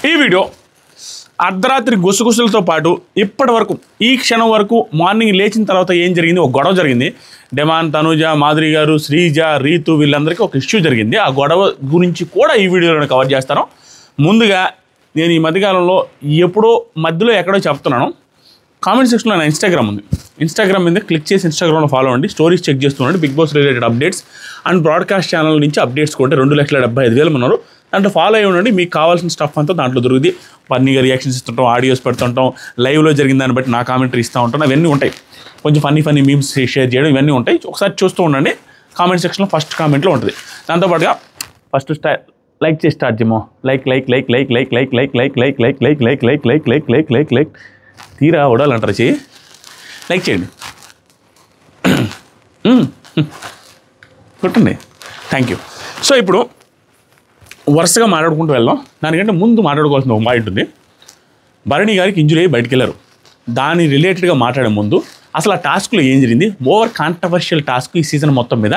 ఈ వీడియో అర్ధరాత్రి గుసగుసలతో పాటు ఇప్పటి వరకు ఈ క్షణం వరకు మార్నింగ్ లేచిన తర్వాత ఏం జరిగింది, ఒక గొడవ జరిగింది. డెమాన్, తనుజ, మాధురి గారు, శ్రీజ, రీతు వీళ్ళందరికీ ఒక ఇష్యూ జరిగింది. ఆ గొడవ గురించి కూడా ఈ వీడియోలో కవర్ చేస్తాను. ముందుగా నేను ఈ మధ్యకాలంలో ఎప్పుడో మధ్యలో ఎక్కడో చెప్తున్నాను, కామెంట్ సెక్షన్లో నా ఇన్స్టాగ్రామ్ ఉంది. ఇన్స్టాగ్రామ్ మీద క్లిక్ చేసి ఇన్స్టాగ్రామ్లో ఫాలో అవ్వండి. స్టోరీస్ చెక్ చేస్తున్నాండి. Big boss related updates and broadcast channel నుంచి అప్డేట్స్ కూడా 2,75,000 ఉన్నారు. దాంట్లో ఫాలో అయ్యి ఉండండి. మీకు కావాల్సిన స్టఫ్ అంతా దాంట్లో దొరుకుతుంది. ఫన్నీగా రియాక్షన్స్ ఇస్తుంటాం, ఆడియోస్ పెడుతుంటాం, లైవ్లో జరిగిన దాన్ని బట్టి నా కామెంటరీ ఇస్తూ ఉంటాను. అవన్నీ ఉంటాయి. కొంచెం ఫన్నీ మీమ్స్ షేర్ చేయడం ఇవన్నీ ఉంటాయి. ఒకసారి చూస్తూ ఉండండి. కామెంట్ సెక్షన్లో ఫస్ట్ కామెంట్లో ఉంటుంది. దాంతోపాటుగా ఫస్ట్ లైక్ చేసి స్టార్ట్ చేయమో. లైక్ తీరా వడాలంటారా చెయ్యి. లైక్ చేయండి, కొట్టండి. Thank you. సో ఇప్పుడు వరుసగా మాట్లాడుకుంటూ వెళ్దాం. దానికంటే ముందు మాట్లాడుకోవాల్సిన ఒక పాయింట్ ఉంది. భరణి గారికి ఇంజురీ అయ్యి బయటికి వెళ్ళారు. దాని రిలేటెడ్గా మాట్లాడే ముందు అసలు ఆ టాస్క్లో ఏం జరిగింది, ఓవర్ కాంట్రవర్షియల్ టాస్క్ ఈ సీజన్ మొత్తం మీద.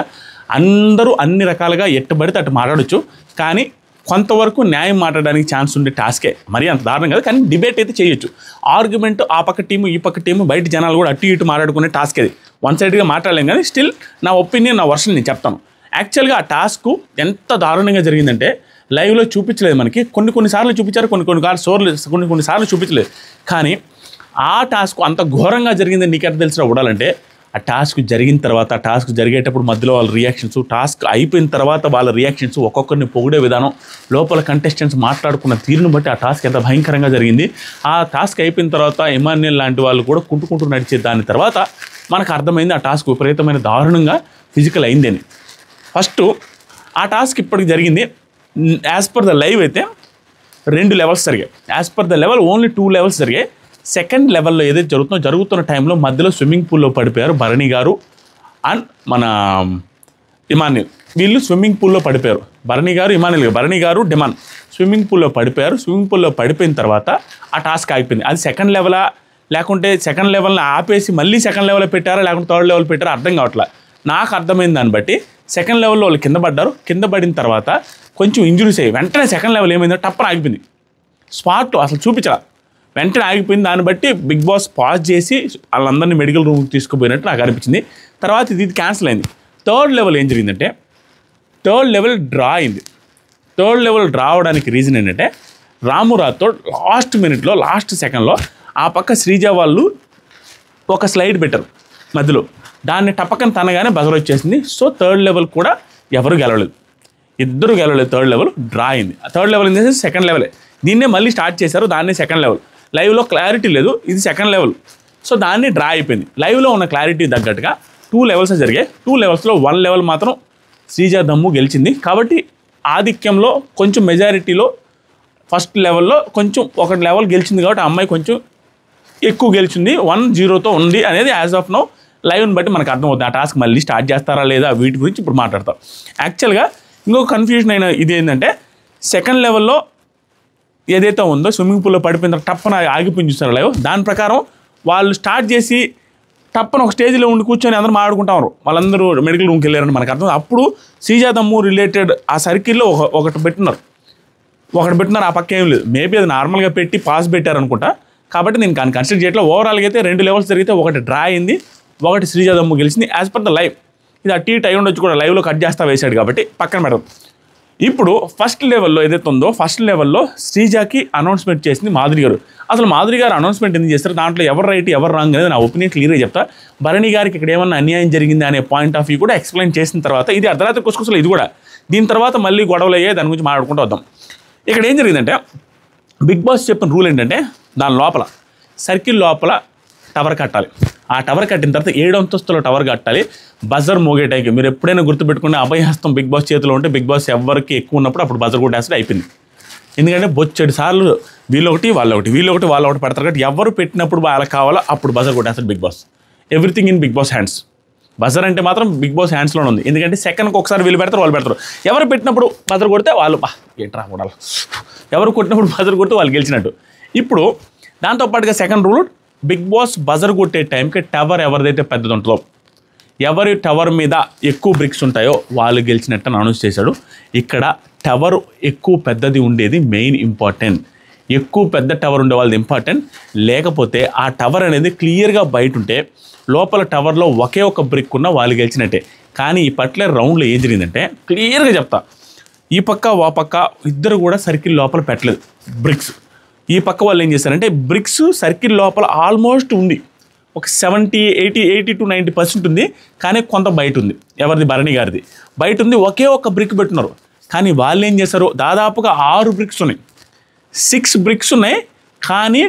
అందరూ అన్ని రకాలుగా ఎట్టుబడితే అటు మాట్లాడచ్చు, కానీ కొంతవరకు న్యాయం మాట్లాడడానికి ఛాన్స్ ఉండే టాస్కే. మరీ అంత దారుణం కాదు, కానీ డిబేట్ అయితే చేయొచ్చు. ఆర్గ్యుమెంట్ ఆ పక్క టీము ఈ పక్క టీము బయట జనాలు కూడా అటు ఇటు మాట్లాడుకునే టాస్క్ అది. వన్ సైడ్గా మాట్లాడలేం, కానీ స్టిల్ నా ఒపీనియన్, నా వర్షన్ నేను చెప్తాను. యాక్చువల్గా ఆ టాస్క్ ఎంత దారుణంగా జరిగిందంటే లైవ్లో చూపించలేదు మనకి. కొన్నిసార్లు చూపించారు, కొన్నిసార్లు చూపించలేదు. కానీ ఆ టాస్క్ అంత ఘోరంగా జరిగిందని నీకెంత తెలిసినా ఉండాలంటే ఆ టాస్క్ జరిగిన తర్వాత, ఆ టాస్క్ జరిగేటప్పుడు మధ్యలో వాళ్ళ రియాక్షన్స్, టాస్క్ అయిపోయిన తర్వాత వాళ్ళ రియాక్షన్స్, ఒక్కొక్కరిని పొగిడే విధానం, లోపల కంటెస్టెంట్స్ మాట్లాడుకున్న తీరును బట్టి ఆ టాస్క్ ఎంత భయంకరంగా జరిగింది. ఆ టాస్క్ అయిపోయిన తర్వాత ఇమాన్యుయల్ లాంటి వాళ్ళు కూడా కుంటుకుంటూ నడిచే దాని తర్వాత మనకు అర్థమైంది ఆ టాస్క్ విపరీతమైన దారుణంగా ఫిజికల్ అయిందని. ఫస్ట్ ఆ టాస్క్ ఇప్పటికి జరిగింది. యాజ్ పర్ ద లైవ్ అయితే 2 లెవెల్స్ జరిగాయి. As per the level only 2 levels జరిగాయి. సెకండ్ లెవెల్లో ఏదైతే జరుగుతున్న టైంలో మధ్యలో స్విమ్మింగ్ పూల్లో పడిపోయారు భరణి గారు అండ్ మన ఇమాన్యుయల్. వీళ్ళు స్విమ్మింగ్ పూల్లో పడిపోయారు. భరణి గారు డెమాన్ స్విమ్మింగ్ పూల్లో పడిపోయారు. స్విమ్మింగ్ పూల్లో పడిపోయిన తర్వాత ఆ టాస్క్ ఆగిపోయింది. అది సెకండ్ లెవెలా, లేకుంటే సెకండ్ లెవెల్ని ఆపేసి మళ్ళీ సెకండ్ లెవెల్ పెట్టారా, లేకుంటే థర్డ్ లెవెల్ పెట్టారా అర్థం కావట్లా. నాకు అర్థమైన దాన్ని బట్టి సెకండ్ లెవెల్లో వాళ్ళు కింద పడ్డారు. కింద పడిన తర్వాత కొంచెం ఇంజురీస్ అయ్యి వెంటనే సెకండ్ లెవెల్ ఏమైందో టప్పన ఆగిపోయింది. స్పాట్లో అసలు చూపించరా, వెంటనే ఆగిపోయింది. దాన్ని బట్టి బిగ్ బాస్ పాజ్ చేసి వాళ్ళందరినీ మెడికల్ రూమ్కి తీసుకుపోయినట్టు నాకు అనిపించింది. తర్వాత ఇది క్యాన్సిల్ అయింది. థర్డ్ లెవెల్ ఏం జరిగిందంటే థర్డ్ లెవెల్ డ్రా అయింది. థర్డ్ లెవెల్ డ్రా అవడానికి రీజన్ ఏంటంటే రాము రాథోడ్ లాస్ట్ మినిట్లో, లాస్ట్ సెకండ్లో ఆ పక్క శ్రీజ వాళ్ళు ఒక స్లైడ్ పెట్టారు మధ్యలో. దాన్ని టపకని తనగానే బజర్ వచ్చేసింది. సో థర్డ్ లెవెల్ కూడా ఎవరు గెలవలేదు, ఇద్దరు గెలవలేదు. థర్డ్ లెవెల్ డ్రా అయింది. థర్డ్ లెవెల్ ఏంటంటే సెకండ్ లెవెలే. దీన్నే మళ్ళీ స్టార్ట్ చేశారు, దాన్నే సెకండ్ లెవెల్. లైవ్లో క్లారిటీ లేదు, ఇది సెకండ్ లెవెల్. సో దాన్ని డ్రా అయిపోయింది. లైవ్లో ఉన్న క్లారిటీ తగ్గట్టుగా 2 లెవెల్స్ జరిగాయి. 2 లెవెల్స్లో 1 లెవెల్ మాత్రం శ్రీజ దమ్ము గెలిచింది. కాబట్టి ఆధిక్యంలో కొంచెం మెజారిటీలో ఫస్ట్ లెవెల్లో కొంచెం ఒక లెవెల్ గెలిచింది. కాబట్టి ఆ అమ్మాయి కొంచెం ఎక్కువ గెలిచింది. 1-0తో ఉంది అనేది యాజ్ ఆఫ్ నౌ లైవ్ని బట్టి మనకు అర్థమవుతుంది. ఆ టాస్క్ మళ్ళీ స్టార్ట్ చేస్తారా లేదా వీటి గురించి ఇప్పుడు మాట్లాడతాం. యాక్చువల్గా ఇంకొక కన్ఫ్యూజన్ అయిన ఇది ఏంటంటే సెకండ్ లెవెల్లో ఏదైతే ఉందో స్విమ్మింగ్ పూల్లో పడిపోయిన తర్వాత టప్పన ఆగిపోయి చూస్తారు లైవ్. దాని ప్రకారం వాళ్ళు స్టార్ట్ చేసి టప్పన ఒక స్టేజ్లో ఉండి కూర్చొని అందరూ మాట్లాడుకుంటారు. వాళ్ళందరూ మెడికల్ రూమ్కి వెళ్ళారని మనకు అర్థం. అప్పుడు శ్రీజ దమ్ము రిలేటెడ్ ఆ సర్కిల్లో ఒకటి పెట్టినారు. ఆ పక్క ఏం లేదు. మేబీ అది నార్మల్గా పెట్టి పాస్ పెట్టారనుకుంటా. కాబట్టి నేను కన్సిడర్ చేయట్లేదు. ఓవరాల్గా అయితే 2 లెవెల్స్ జరిగితే ఒకటి డ్రా అయింది, ఒకటి శ్రీజ దమ్ము గెలిచింది. యాజ్ పర్ ద లైవ్ ఇది అటు ఇటు అయి ఉండొచ్చు కూడా, లైవ్లో కట్ చేస్తా వేసాడు కాబట్టి పక్కన పెడదాం. ఇప్పుడు ఫస్ట్ లెవెల్లో ఏదైతే ఉందో ఫస్ట్ లెవెల్లో శ్రీజాకి అనౌన్స్మెంట్ చేసింది మాధురి గారు. అసలు మాధురి గారు అనౌన్స్మెంట్ ఎందుకు చేస్తారు, దాంట్లో ఎవరు రైట్ ఎవరు రాంగ్ అనేది నా ఒపీనియన్ క్లియర్గా చెప్తా. భరణి గారికి ఇక్కడ ఏమన్నా అన్యాయం జరిగింది అనే పాయింట్ ఆఫ్ వ్యూ కూడా ఎక్స్ప్లెయిన్ చేసిన తర్వాత, ఇది అర్ధరాత్రి కుసకుసలు ఇది కూడా, దీని తర్వాత మళ్ళీ గొడవలు అయ్యాయి, దాని గురించి మాట్లాడుకుంటూ వద్దాం. ఇక్కడ ఏం జరిగిందంటే బిగ్ బాస్ చెప్పిన రూల్ ఏంటంటే దాని లోపల సర్కిల్ లోపల టవర్ కట్టాలి. ఆ టవర్ కట్టిన తర్వాత 7 అంతస్తుల టవర్ కట్టాలి. బజర్ మోగే టైంకి మీరు ఎప్పుడైనా గుర్తుపెట్టుకునే అభయహస్తం బిగ్ బాస్ చేతిలో ఉంటే బిగ్ బాస్ ఎవరికి ఎక్కువ ఉన్నప్పుడు అప్పుడు బజర్ కొట్టేస్తే అయిపోయింది. ఎందుకంటే బొచ్చెడు సార్లు వీళ్ళొకటి వాళ్ళొకటి పెడతారు కాబట్టి ఎవరు పెట్టినప్పుడు వాళ్ళకి కావాలో అప్పుడు బజర్ కొట్టేస్తారు Bigg Boss. Everything in Bigg Boss hands. Buzzer అంటే మాత్రం బిగ్ బాస్ హ్యాండ్స్లోనే ఉంది. ఎందుకంటే సెకండ్కి ఒకసారి వీళ్ళు పెడతారు, వాళ్ళు పెడతారు. ఎవరు పెట్టినప్పుడు బజర్ కొడితే వాళ్ళు ఏంట్రా కొడాలి, ఎవరు కొట్టినప్పుడు బజర్ కొడితే వాళ్ళు గెలిచినట్టు. ఇప్పుడు దాంతోపాటుగా second rule, Bigg Boss buzzer కొట్టే టైంకి టవర్ ఎవరిదైతే పెద్దది ఉంటుందో, ఎవరి టవర్ మీద ఎక్కువ బ్రిక్స్ ఉంటాయో వాళ్ళు గెలిచినట్టు అనౌన్స్ చేశాడు. ఇక్కడ టవర్ ఎక్కువ పెద్దది ఉండేది మెయిన్ ఇంపార్టెంట్. ఎక్కువ పెద్ద టవర్ ఉండే వాళ్ళది ఇంపార్టెంట్. లేకపోతే ఆ టవర్ అనేది క్లియర్గా బయట ఉంటే లోపల టవర్లో ఒకే ఒక బ్రిక్ ఉన్న వాళ్ళు గెలిచినట్టే. కానీ ఈ పర్టికులర్ రౌండ్లో ఏం జరిగిందంటే క్లియర్గా చెప్తా, ఈ పక్క ఆ పక్క ఇద్దరు కూడా సర్కిల్ లోపల పెట్టలేదు బ్రిక్స్. ఈ పక్క వాళ్ళు ఏం చేశారంటే బ్రిక్స్ సర్కిల్ లోపల ఆల్మోస్ట్ ఉంది, ఒక 80 to 90% ఉంది. కానీ కొంత బయట ఉంది. ఎవరిది? భరణి గారిది బయట ఉంది. ఒకే ఒక బ్రిక్ పెట్టున్నారు. కానీ వాళ్ళు ఏం చేశారు, దాదాపుగా 6 బ్రిక్స్ ఉన్నాయి, 6 బ్రిక్స్ ఉన్నాయి. కానీ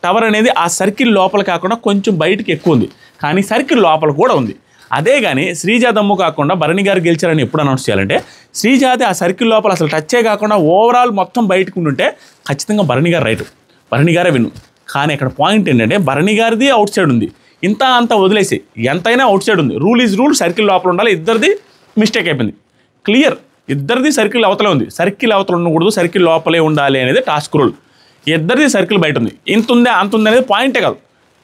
టవర్ అనేది ఆ సర్కిల్ లోపల కాకుండా కొంచెం బయటకి ఎక్కువ ఉంది, కానీ సర్కిల్ లోపల కూడా ఉంది. అదే కానీ శ్రీజా దమ్ము కాకుండా భరణి గారు గెలిచారని ఎప్పుడు అనౌన్స్ చేయాలంటే శ్రీజాది ఆ సర్కిల్ లోపల అసలు టచ్చే కాకుండా ఓవరాల్ మొత్తం బయటకు ఉంటే ఖచ్చితంగా భరణి గారు రైట్, భరణి గారే విన్ను. కానీ ఇక్కడ పాయింట్ ఏంటంటే భరణి గారిది అవుట్ సైడ్ ఉంది, ఇంత అంత వదిలేసి ఎంతైనా అవుట్ సైడ్ ఉంది. రూల్ ఈజ్ రూల్, సర్కిల్ లోపల ఉండాలి. ఇద్దరిది మిస్టేక్ అయిపోయింది, క్లియర్. ఇద్దరిది సర్కిల్ అవతలే ఉంది, సర్కిల్ అవతల ఉండకూడదు, సర్కిల్ లోపలే ఉండాలి అనేది టాస్క్ రూల్. ఇద్దరిది సర్కిల్ బయట ఉంది, ఇంత ఉందా అంత ఉంది అనేది పాయింటే కాదు.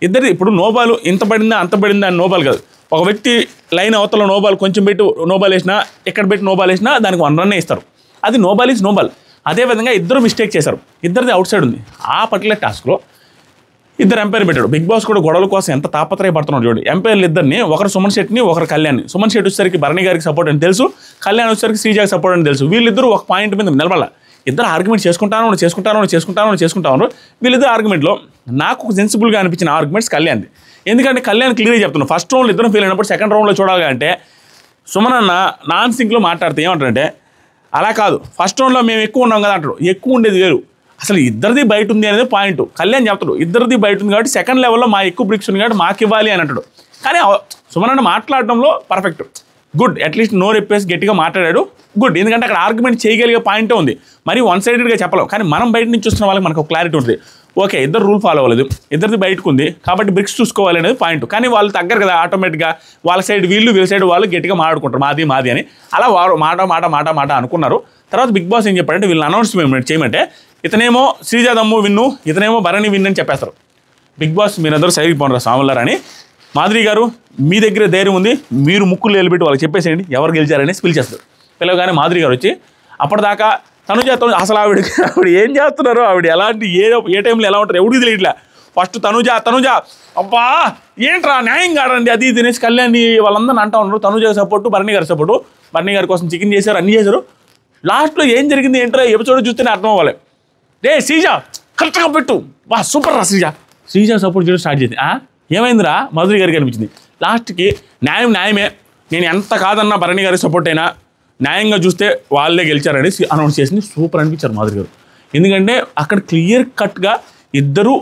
ఇద్దరిది ఇప్పుడు నోబాల్ ఇంత పడిందా అంత పడిందా అని నోబాల్ కాదు. ఒక వ్యక్తి లైన్ అవతల నోబాల్ కొంచెం పెట్టి నోబాల్ వేసినా, ఎక్కడ పెట్టి నోబాల్ వేసినా దానికి 1 రన్నే ఇస్తారు. అది నోబాల్ ఈజ్ నోబాల్. అదేవిధంగా ఇద్దరు మిస్టేక్ చేశారు, ఇద్దరిది అవుట్ సైడ్ ఉంది. ఆ పర్టికులర్ టాస్క్లో ఇద్దరు ఎంపైర్ పెట్టాడు. బిగ్ బాస్ కూడా గొడవల కోసం ఎంత తాపత్రయపడుతున్నాడు చూడండి. ఎంపైర్లు ఇద్దరిని, ఒకరు సుమన్ శెట్టిని, ఒకరు కళ్యాణ్ని. సుమన్ శెట్టి వచ్చేసరికి భరణి గారికి సపోర్ట్ అని తెలుసు, కళ్యాణ్ వచ్చేసరికి శ్రీజాకి సపోర్ట్ అని తెలుసు. వీళ్ళిద్దరూ ఒక పాయింట్ మీద నిలబడాల. ఇద్దరు ఆర్గ్యుమెంట్ చేసుకుంటాను. వీళ్ళిద్దరు ఆర్గ్యుమెంట్లో నాకు సెన్సిబుల్గా అనిపించిన ఆర్గ్యుమెంట్స్ కళ్యాణ్ది. ఎందుకంటే కళ్యాణ్ క్లియర్గా చెప్తున్నాను, ఫస్ట్ రౌండ్లో ఇద్దరు ఫెయిల్ అయినప్పుడు సెకండ్ రౌండ్లో చూడాలి అంటే సుమన్ అన్న నాన్ సింక్లో మాట్లాడితే ఏమంటారంటే అలా కాదు, ఫస్ట్ రౌండ్లో మేము ఎక్కువ ఉన్నాం కదా అంటాడు. ఎక్కువ ఉండేది వేరు, అసలు ఇద్దరిది బయట ఉంది అనేది పాయింట్. కళ్యాణ్ చెప్తాడు ఇద్దరిది బయట ఉంది కాబట్టి సెకండ్ లెవెల్లో మా ఎక్కువ బ్రిక్స్ ఉంది కాబట్టి మాకు ఇవ్వాలి అని అంటాడు. కానీ సుమన్ అన్న మాట్లాడడంలో perfect, good. At least no replace గట్టిగా మాట్లాడాడు, గుడ్. ఎందుకంటే అక్కడ ఆర్గ్యుమెంట్ చేయగలిగే పాయింటే ఉంది. మరి 1 సైడెడ్గా చెప్పలేం. కానీ మనం బయట నుంచి చూస్తున్న వాళ్ళకి మనకు క్లారిటీ ఉంటుంది. ఓకే, ఇద్దరు రూల్ ఫాలో అవ్వలేదు, ఇద్దరిది బయటకు ఉంది కాబట్టి బ్రిక్స్ చూసుకోవాలి అనేది పాయింట్. కానీ వాళ్ళు తగ్గరు కదా, ఆటోమేటిక్గా వాళ్ళ సైడ్ వీళ్ళ సైడ్ వాళ్ళు గట్టిగా మాట్లాడుకుంటారు మాది అని. అలా వారు మాట అనుకున్నారు. తర్వాత బిగ్ బాస్ ఏం చెప్పారంటే వీళ్ళని అనౌన్స్మెంట్ చేయమంటే ఇతనేమో శ్రీజా దమ్ము విన్ను, ఇతనేమో భరణి విన్ అని చెప్పేస్తారు. బిగ్ బాస్ మీరందరూ సైడ్కి పోనరా సాములారని. మాధురి గారు మీ దగ్గర ధైర్యం ఉంది, మీరు ముక్కులు నిలబెట్టి వాళ్ళకి చెప్పేసేయండి ఎవరు గెలిచారని పిలిచేస్తారు. పిలవగానే మాధురి గారు వచ్చి అప్పటిదాకా తనుజ అసలు ఆవిడ ఏం చేస్తున్నారు, ఆవిడ ఎలాంటి ఏ టైంలో ఎలా ఉంటారు ఎవరికి తెలియట్లే. ఫస్ట్ తనుజ అబ్బా ఏంట్రా న్యాయం కాడండి అది తినేసి కళ్యాణ్ వాళ్ళందరిని అంటా ఉన్నారు. తనుజ సపోర్టు, భరణి గారి సపోర్టు. భరణి గారి కోసం చికెన్ చేశారు, అన్నీ చేశారు. లాస్ట్లో ఏం జరిగింది ఏంటో ఎపిసోడ్ చూస్తేనే అర్థం అవ్వాలి. శ్రీజ కరెక్ట్గా పెట్టు, వా సూపర్ రా శ్రీజ సపోర్ట్ చేయడం స్టార్ట్ చేసింది. ఏమైందిరా మాధురి గారికి అనిపించింది. లాస్ట్కి న్యాయమే, నేను ఎంత కాదన్నా భరణి గారికి సపోర్ట్ అయినా న్యాయంగా చూస్తే వాళ్ళే గెలిచారని అనౌన్స్ చేసింది. సూపర్ అనిపించారు మాధురి గారు. ఎందుకంటే అక్కడ క్లియర్ కట్గా ఇద్దరు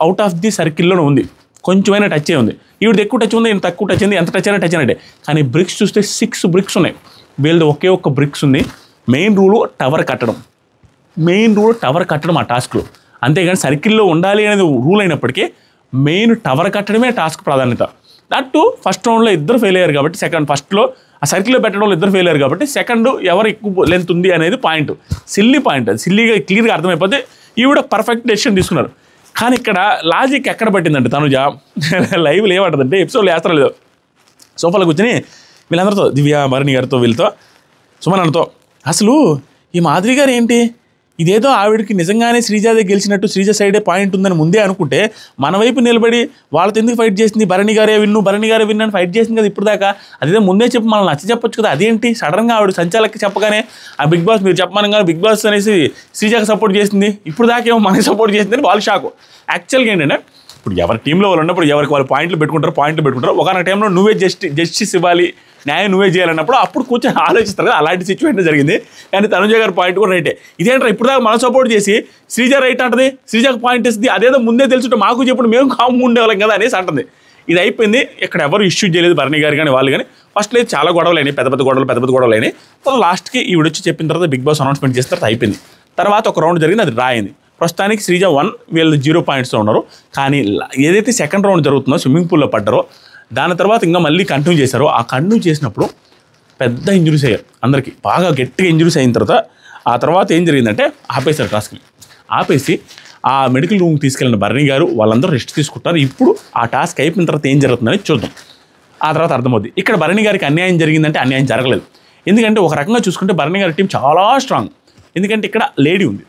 అవుట్ ఆఫ్ ది సర్కిల్లోనే ఉంది, కొంచెమైనా టచ్ ఉంది. ఈవిడ ఎక్కువ టచ్ ఉంది, తక్కువ టచ్ ఉంది, ఎంత టచ్ అయినా టచ్ అయినట్టే. కానీ బ్రిక్స్ చూస్తే 6 బ్రిక్స్ ఉన్నాయి, వీళ్ళది ఒకే ఒక్క బ్రిక్స్ ఉంది. మెయిన్ రూల్ టవర్ కట్టడం ఆ టాస్క్లో. అంతేగాని సర్కిల్లో ఉండాలి అనేది రూల్ అయినప్పటికీ మెయిన్ టవర్ కట్టడమే టాస్క్ ప్రాధాన్యత. దట్టు ఫస్ట్ రౌండ్లో ఇద్దరు ఫెయిల్ అయ్యారు కాబట్టి ఫస్ట్లో ఆ సర్కిల్లో పెట్టడంలో ఇద్దరు ఫెయిల్ అయ్యారు కాబట్టి సెకండ్ ఎవరు ఎక్కువ లెంత్ ఉంది అనేది పాయింట్. సిల్లీ పాయింట్, అది సిల్లీగా క్లియర్గా అర్థమైపోతే ఈవిడ పర్ఫెక్ట్ డెసిషన్ తీసుకున్నారు. కానీ ఇక్కడ లాజిక్ ఎక్కడ పట్టిందంటే తనుజ లైవ్లో ఏమంటుందంటే ఎపిసోడ్లో వేస్తారో లేదో సోఫాలో కూర్చొని వీళ్ళందరితో దివ్య, భరణి గారితో, వీళ్ళతో, సుమన్ అన్నతో అసలు ఈ మాధురి గారు ఏంటి ఇదేదో ఆవిడకి నిజంగానే శ్రీజాదే గెలిచినట్టు శ్రీజ సైడే పాయింట్ ఉందని ముందే అనుకుంటే మన వైపు నిలబడి వాళ్ళతో ఎందుకు ఫైట్ చేసింది, భరణి గారే విన్ను అని ఫైట్ చేసింది కదా ఇప్పుడు దాకా. అదేదో ముందే చెప్పి మనల్ని నచ్చ చెప్పొచ్చు కదా. అదేంటి సడన్గా ఆవిడ సంచాలకి చెప్పగానే ఆ బిగ్ బాస్ మీరు చెప్పమనగానే బిగ్ బాస్ అనేసి శ్రీజాకి సపోర్ట్ చేసింది, ఇప్పుడు దాకేమో మనకి సపోర్ట్ చేసిందని వాళ్ళు షాకు. యాక్చువల్గా ఏంటంటే ఇప్పుడు ఎవరి టీంలో వాళ్ళు ఉన్నప్పుడు ఎవరికి వాళ్ళు పాయింట్లు పెట్టుకుంటారు. ఒకనొక టైంలో నువ్వే జస్టిస్ ఇవ్వాలి, న్యాయం నువ్వే చేయాలన్నప్పుడు అప్పుడు కూర్చొని ఆలోచిస్తారు కదా. అలాంటి సిచ్యువేషన్ జరిగింది. కానీ తనుజ గారి పాయింట్ కూడా రైటే. ఇదేంటారు ఇప్పుడు దాకా మనం సపోర్ట్ చేసి శ్రీజ రైట్ అంటది, శ్రీజాకి పాయింట్ ఇస్తుంది, అదేదో ముందే తెలుసుంటే మాకు చెప్పుడు మేము కాము ఉండేవాళ్ళం కదా అనేసి అంటుంది. ఇది అయిపోయింది. ఇక్కడ ఎవరు ఇష్యూ చేయలేదు, భరణి గారు కానీ వాళ్ళు కానీ. ఫస్ట్లో చాలా గొడవలు అయినాయి, పెద్ద గొడవలు అయినాయి. తర్వాత లాస్ట్కి ఈవిడ వచ్చి చెప్పిన తర్వాత బిగ్ బాస్ అనౌన్స్మెంట్ చేసిన తర్వాత అయిపోయింది. తర్వాత ఒక రౌండ్ జరిగింది, అది రాయింది. ప్రస్తుతానికి శ్రీజ 1, వీళ్ళు 0 పాయింట్స్తో ఉన్నారు. కానీ ఏదైతే సెకండ్ రౌండ్ జరుగుతుందో స్విమ్మింగ్ పూల్లో పడ్డారో దాని తర్వాత ఇంకా మళ్ళీ కంటిన్యూ చేశారో ఆ కంటిన్యూ చేసినప్పుడు పెద్ద ఇంజురీస్ అయ్యారు అందరికీ, బాగా గట్టిగా ఇంజురీస్ అయిన తర్వాత ఏం జరిగిందంటే ఆపేశారు టాస్క్ని. ఆపేసి ఆ మెడికల్ రూమ్కి తీసుకెళ్ళిన భరణి గారు వాళ్ళందరూ రెస్ట్ తీసుకుంటారు. ఇప్పుడు ఆ టాస్క్ అయిపోయిన తర్వాత ఏం జరుగుతుందని చూద్దాం, ఆ తర్వాత అర్థమవుతుంది. ఇక్కడ భరణి గారికి అన్యాయం జరిగిందంటే అన్యాయం జరగలేదు. ఎందుకంటే ఒక రకంగా చూసుకుంటే భరణి గారి టీం చాలా స్ట్రాంగ్. ఎందుకంటే ఇక్కడ లేడీ ఉంది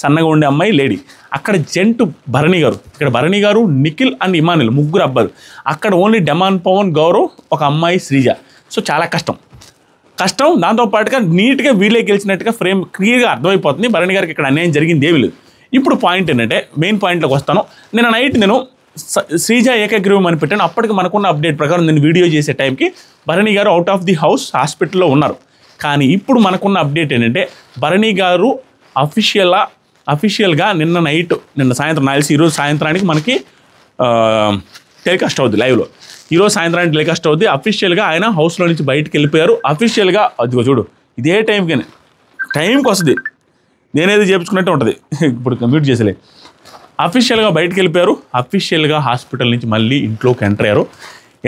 సన్నగా ఉండే అమ్మాయి లేడీ. అక్కడ జెంట్ భరణి గారు, ఇక్కడ భరణి గారు, నిఖిల్ అండ్ ఇమానుయల్ ముగ్గురు అబ్బాయిలు. అక్కడ ఓన్లీ డెమాన్ పవన్, గౌరవ్, ఒక అమ్మాయి శ్రీజ. సో చాలా కష్టం. దాంతోపాటుగా నీట్గా వీళ్ళే గెలిచినట్టుగా ఫ్రేమ్ క్లియర్గా అర్థమైపోతుంది. భరణి గారికి ఇక్కడ అన్యాయం జరిగింది ఏమీ లేదు. ఇప్పుడు పాయింట్ ఏంటంటే, మెయిన్ పాయింట్లోకి వస్తాను. నిన్న నైట్ నేను శ్రీజ ఏకగ్రీవం అని పెట్టాను. అప్పటికి మనకున్న అప్డేట్ ప్రకారం నేను వీడియో చేసే టైంకి Bharani garu out of the house హాస్పిటల్లో ఉన్నారు. కానీ ఇప్పుడు మనకున్న అప్డేట్ ఏంటంటే, భరణి గారు అఫీషియల్గా నిన్న సాయంత్రం నాయల్సి ఈరోజు సాయంత్రానికి మనకి టెలికాస్ట్ అవుద్ది లైవ్లో. ఈరోజు సాయంత్రానికి టెలికాస్ట్ అవుద్ది. అఫీషియల్గా ఆయన హౌస్లో నుంచి బయటకు వెళ్ళిపోయారు. అఫీషియల్గా అదిగో చూడు, ఇదే టైంకి వస్తుంది, నేనేది చేయించుకున్నట్టు ఉంటుంది. ఇప్పుడు కంప్లీట్ చేసేలే. అఫీషియల్గా బయటకు వెళ్ళిపోయారు. అఫీషియల్గా హాస్పిటల్ నుంచి మళ్ళీ ఇంట్లోకి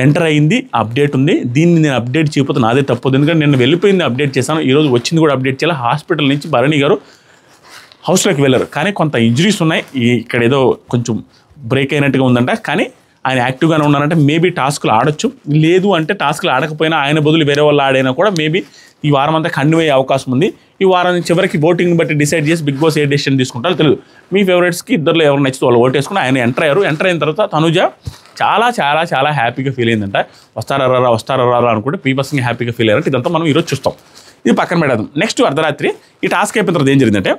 ఎంటర్ అయింది. అప్డేట్ ఉంది. దీన్ని నేను అప్డేట్ చేయకపోతే నాదే తప్పదు. ఎందుకంటే నేను వెళ్ళిపోయింది అప్డేట్ చేశాను, ఈరోజు వచ్చింది కూడా అప్డేట్ చేయాలి. హాస్పిటల్ నుంచి భరణి గారు హౌస్లోకి వెళ్ళారు. కానీ కొంత ఇంజరీస్ ఉన్నాయి. ఇక్కడ ఏదో కొంచెం బ్రేక్ అయినట్టుగా ఉందంట. కానీ ఆయన యాక్టివ్గానే ఉన్నారంటే మేబీ టాస్క్లు ఆడొచ్చు. లేదు అంటే టాస్క్లు ఆడకపోయినా ఆయన బదులు వేరే వాళ్ళు ఆడైనా కూడా మేబీ ఈ వారం అంతా కంటిన్యూ అయ్యే అవకాశం ఉంది. ఈ వారం చివరికి ఓటింగ్ బట్టి డిసైడ్ చేసి బిగ్ బాస్ ఏ డెసిషన్ తీసుకుంటారో తెలియదు. మీ ఫేవరెట్స్కి ఇద్దరులో ఎవరు నచ్చితే వాళ్ళు ఓటేసుకుని ఆయన ఎంటర్ అయిన తర్వాత తనుజ చాలా చాలా చాలా హ్యాపీగా ఫీల్ అయిందంట. వస్తారా అనుకుంటే పీపర్స్ని హ్యాపీగా ఫీల్ అయ్యారంటే ఇదంతా మనం ఈరోజు చూస్తాం. ఇది పక్కన పెడదాం. నెక్స్ట్ అర్ధరాత్రి ఈ టాస్క్ అయిపోయిన తర్వాత ఏం జరిగిందంటే,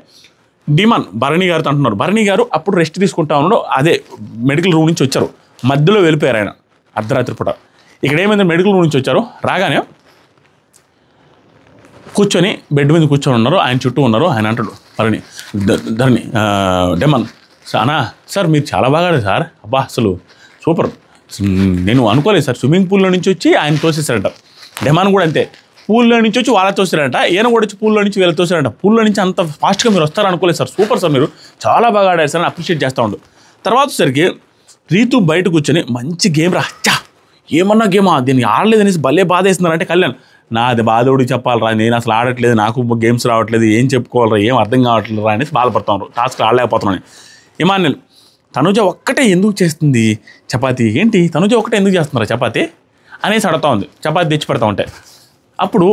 డిమాన్ భరణి గారితో అంటున్నారు. భరణి గారు అప్పుడు రెస్ట్ తీసుకుంటా ఉన్నాడు. అదే మెడికల్ రూమ్ నుంచి వచ్చారు. మధ్యలో వెళ్ళిపోయారు ఆయన అర్ధరాత్రి పూట. ఇక్కడ ఏమైంది, మెడికల్ రూమ్ నుంచి వచ్చారు. రాగానే కూర్చొని బెడ్ మీద కూర్చొని ఉన్నారు. ఆయన చుట్టూ ఉన్నారు. ఆయన అంటాడు ధరణి డెమన్ సార్ మీరు చాలా బాగా ఆడారు సార్, అబ్బా అసలు సూపర్, నేను అనుకోలేదు సార్. స్విమ్మింగ్ పూల్లో నుంచి వచ్చి ఆయన తోసేసారంట. డెమాన్ కూడా అంతే, పూల్లో నుంచి వచ్చి వాళ్ళ తోసారంట. ఈయన కూడా వచ్చి పూల్లో నుంచి వీళ్ళ తోసారంట. పూల్లో నుంచి అంత ఫాస్ట్గా మీరు వస్తారు అనుకోలేదు సార్, సూపర్ సార్, మీరు చాలా బాగా ఆడారు సార్ అని అప్రిషియేట్ చేస్తూ ఉండు. తర్వాత సరికి రీతు బయట కూర్చొని మంచి గేమ్ రా, ఏమన్నా గేమా, దీన్ని ఆడలేదు అనేసి భలే బాధ వేస్తున్నారంటే కళ్యాణ్, నాది బాధోడికి చెప్పాలరా, నేను అసలు ఆడట్లేదు, నాకు గేమ్స్ రావట్లేదు, ఏం చెప్పుకోవాలరా, ఏం అర్థం కావట్లేదు రా అనేసి బాధపడుతున్నారు. టాస్క్లు ఆడలేకపోతున్నాను. ఇమానుయల్ తనుజ ఒక్కటే ఎందుకు చేస్తుంది చపాతీ, ఏంటి తనుజ ఒక్కటే ఎందుకు చేస్తున్నారా చపాతీ అనేసి అడుగుతూ ఉంది. చపాతీ తెచ్చి పెడతా ఉంటే అప్పుడు